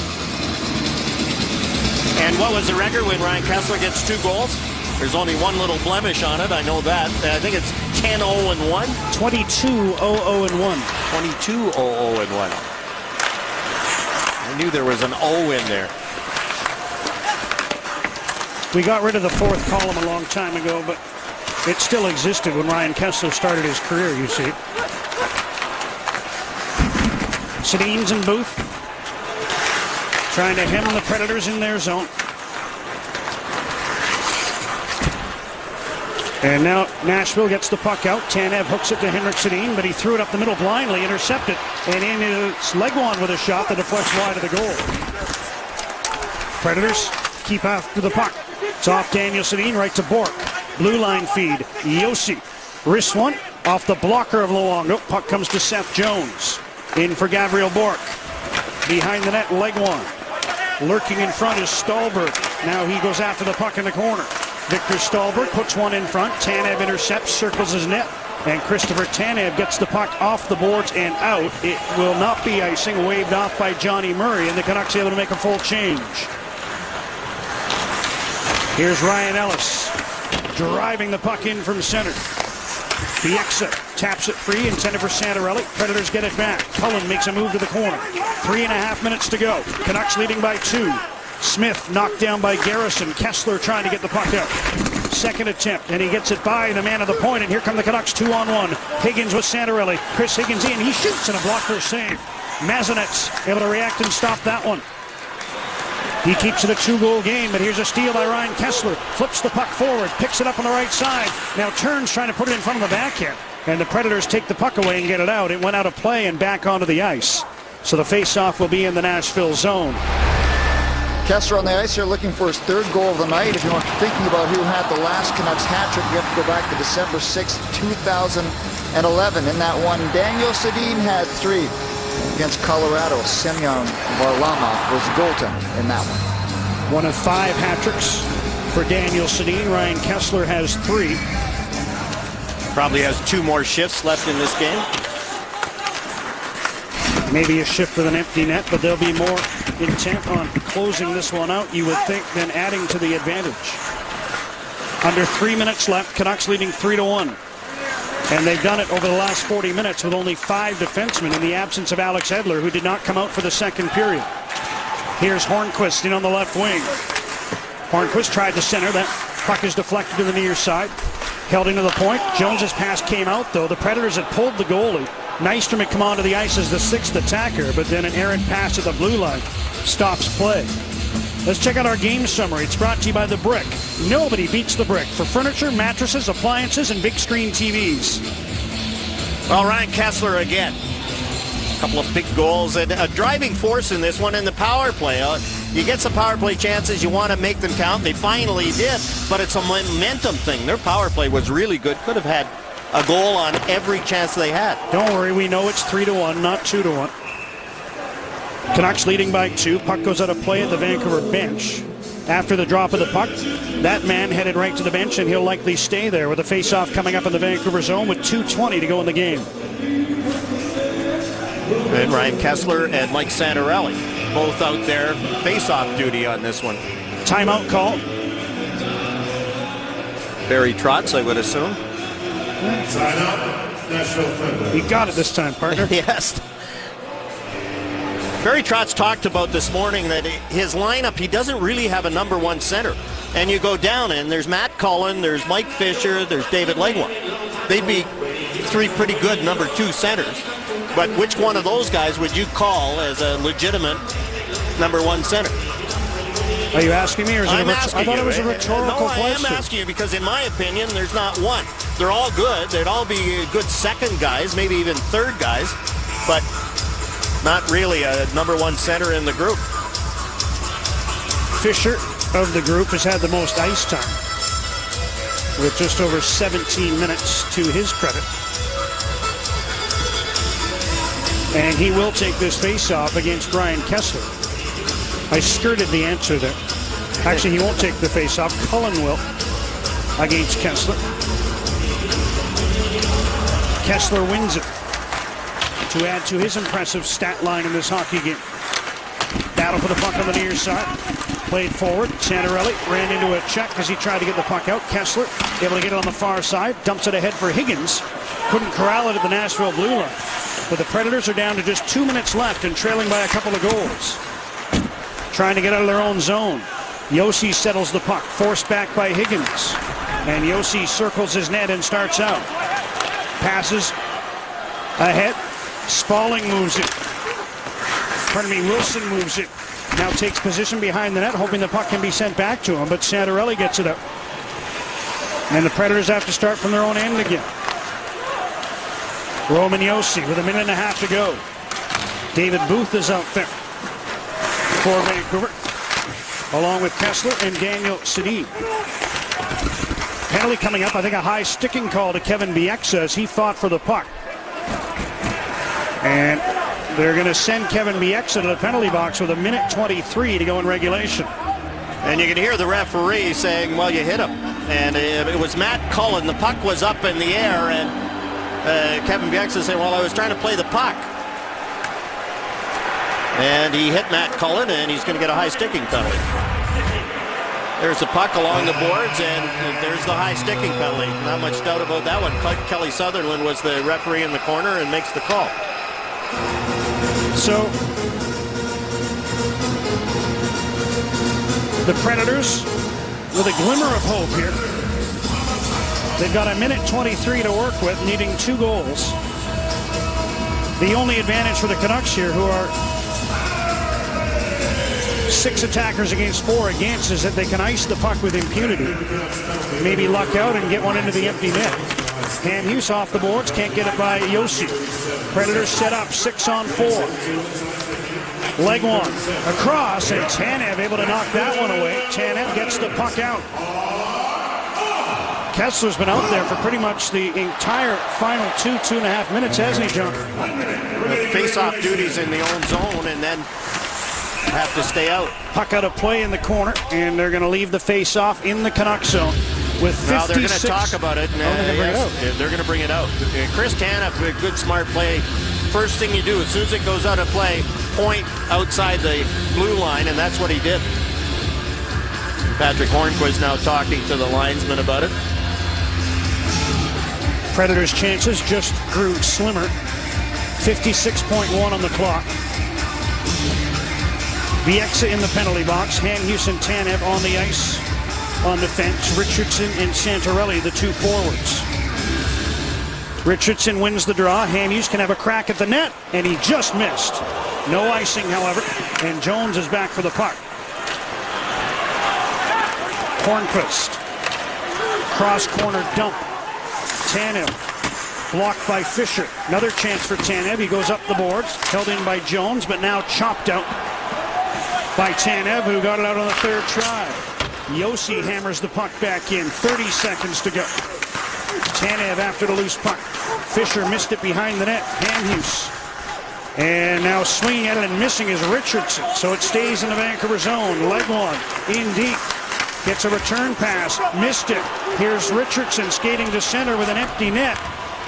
And what was the record when Ryan Kessler gets 2 goals? There's only one little blemish on it. I know that. I think it's 10-0-1. 22-0-0-1. 22-0-0-1. I knew there was an O in there. We got rid of the 4th column a long time ago, but it still existed when Ryan Kessler started his career, you see. Sedin's and Booth trying to hem the Predators in their zone. And now Nashville gets the puck out. Tanev hooks it to Henrik Sedin, but he threw it up the middle blindly, intercepted, and in is Legwand with a shot that deflects wide of the goal. Predators keep after the puck. It's off Daniel Sedin, right to Bork. Blue line feed. Yossi. Wrist one off the blocker of Luongo. Puck comes to Seth Jones. In for Gabriel Bork. Behind the net, Legwand. Lurking in front is Stallberg. Now he goes after the puck in the corner. Victor Stallberg puts one in front. Tanev intercepts, circles his net, and Christopher Tanev gets the puck off the boards and out. It will not be icing, waved off by Johnny Murray, and the Canucks able to make a full change. Here's Ryan Ellis driving the puck in from center. Bieksa taps it free, intended for Santorelli. Predators get it back. Cullen makes a move to the corner. 3.5 minutes to go. Canucks leading by 2. Smith knocked down by Garrison. Kessler trying to get the puck out. Second attempt, and he gets it by the man of the point, and here come the Canucks 2-on-1. Higgins with Santorelli. Chris Higgins in. He shoots, and a blocker save. Mazanets able to react and stop that one. He keeps it a 2-goal game, but here's a steal by Ryan Kessler. Flips the puck forward, picks it up on the right side. Now turns, trying to put it in front of the backhand. And the Predators take the puck away and get it out. It went out of play and back onto the ice. So the face-off will be in the Nashville zone. Kessler on the ice here looking for his 3rd goal of the night. If you're thinking about who had the last Canucks hat trick, you have to go back to December 6, 2011. In that one, Daniel Sedin had 3. Against Colorado, Semyon Varlamov was the goaltender in that one. One of 5 hat tricks for Daniel Sedin. Ryan Kessler has 3. Probably has 2 more shifts left in this game. Maybe a shift with an empty net, but they'll be more intent on closing this one out, you would think, than adding to the advantage. Under 3 minutes left, Canucks leading 3-1. And they've done it over the last 40 minutes with only 5 defensemen in the absence of Alex Edler, who did not come out for the second period. Here's Hornquist in on the left wing. Hornquist tried to center. That puck is deflected to the near side. Held into the point. Jones's pass came out, though. The Predators had pulled the goalie. Nystrom had come onto the ice as the 6th attacker, but then an errant pass at the blue line stops play. Let's check out our game summary. It's brought to you by The Brick. Nobody beats The Brick for furniture, mattresses, appliances, and big screen TVs. Well, Ryan Kessler again. A couple of big goals and a driving force in this one in the power play. You get some power play chances, you want to make them count. They finally did, but it's a momentum thing. Their power play was really good. Could have had a goal on every chance they had. Don't worry, we know it's 3-1, not 2-1. Canucks leading by 2. Puck goes out of play at the Vancouver bench. After the drop of the puck, that man headed right to the bench, and he'll likely stay there with a face-off coming up in the Vancouver zone with 2:20 to go in the game. And Ryan Kessler and Mike Santorelli both out there face-off duty on this one. Timeout call. Barry Trotz, I would assume. You got it this time, partner. Yes. Barry Trotz talked about this morning that his lineup, he doesn't really have a number 1 center. And you go down and there's Matt Cullen, there's Mike Fisher, there's David Legwand. They'd be 3 pretty good number 2 centers. But which one of those guys would you call as a legitimate number 1 center? Are you asking me, or is it I thought it was a rhetorical question. No, I am asking you because in my opinion, there's not one. They're all good. They'd all be good second guys, maybe even third guys, but not really a number 1 center in the group. Fisher of the group has had the most ice time, with just over 17 minutes to his credit. And he will take this face-off against Ryan Kessler. I skirted the answer there. Actually, he won't take the face-off. Cullen will against Kessler. Kessler wins it to add to his impressive stat line in this hockey game. Battle for the puck on the near side. Played forward. Santorelli ran into a check as he tried to get the puck out. Kessler able to get it on the far side. Dumps it ahead for Higgins. Couldn't corral it at the Nashville blue line. But the Predators are down to just 2 minutes left and trailing by a couple of goals. Trying to get out of their own zone. Yossi settles the puck, forced back by Higgins. And Yossi circles his net and starts out. Passes ahead. Spalling moves it. Wilson moves it. Now takes position behind the net, hoping the puck can be sent back to him, but Santorelli gets it up. And the Predators have to start from their own end again. Roman Yossi with 1.5 minutes to go. David Booth is out there for Vancouver, along with Kessler and Daniel Sedin. Penalty coming up, I think a high sticking call to Kevin Bieksa as he fought for the puck. And they're going to send Kevin Bieksa to the penalty box with 1:23 to go in regulation. And you can hear the referee saying, well, you hit him. And it was Matt Cullen. The puck was up in the air, and Kevin Bieksa saying, well, I was trying to play the puck. And he hit Matt Cullen, and he's going to get a high sticking penalty. There's the puck along the boards, and there's the high sticking penalty. Not much doubt about that one. Kelly Sutherland was the referee in the corner and makes the call. So the Predators with a glimmer of hope here. They've got 1:23 to work with, needing 2 goals. The only advantage for the Canucks here, who are 6 attackers against 4 against, is that they can ice the puck with impunity. Maybe luck out and get one into the empty net. Cam Hughes off the boards, can't get it by Yossi. Predators set up 6-on-4. Legwand across, and Tanev able to knock that one away. Tanev gets the puck out. Kessler's been out there for pretty much the entire final 2.5 minutes, hasn't he, John? Face-off duties in the own zone, and then have to stay out. Puck out of play in the corner, and they're going to leave the face-off in the Canucks zone with 56. Now they're going to talk about it, and they're going to bring it out. Chris Tanev, a good smart play. First thing you do, as soon as it goes out of play, point outside the blue line, and that's what he did. Patrick Hornquist now talking to the linesman about it. Predators' chances just grew slimmer. 56.1 on the clock. Bieksa in the penalty box. Hughes and Tanev on the ice on defense. Richardson and Santorelli, the 2 forwards. Richardson wins the draw. Hamhuis can have a crack at the net, and he just missed. No icing, however, and Jones is back for the puck. Hornqvist. Cross corner dump. Tanev. Blocked by Fisher. Another chance for Tanev. He goes up the boards. Held in by Jones, but now chopped out by Tanev, who got it out on the third try. Josi hammers the puck back in. 30 seconds to go. Tanev after the loose puck. Fisher missed it behind the net. Hamhuis. And now swinging at it and missing is Richardson. So it stays in the Vancouver zone. Leg one. In deep. Gets a return pass. Missed it. Here's Richardson skating to center with an empty net.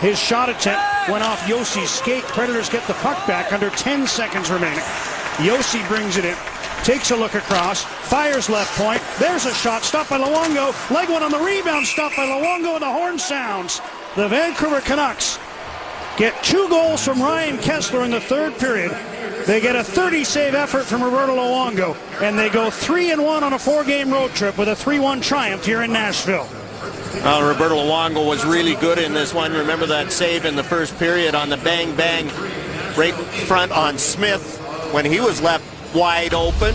His shot attempt went off Josi's skate. Predators get the puck back under 10 seconds remaining. Josi brings it in. Takes a look across, fires left point. There's a shot, stopped by Luongo. Leg one on the rebound, stopped by Luongo, and the horn sounds. The Vancouver Canucks get 2 goals from Ryan Kesler in the third period. They get a 30-save effort from Roberto Luongo, and they go 3-1 on a 4-game road trip with a 3-1 triumph here in Nashville. Roberto Luongo was really good in this one. Remember that save in the first period on the bang-bang right front on Smith when he was left wide open.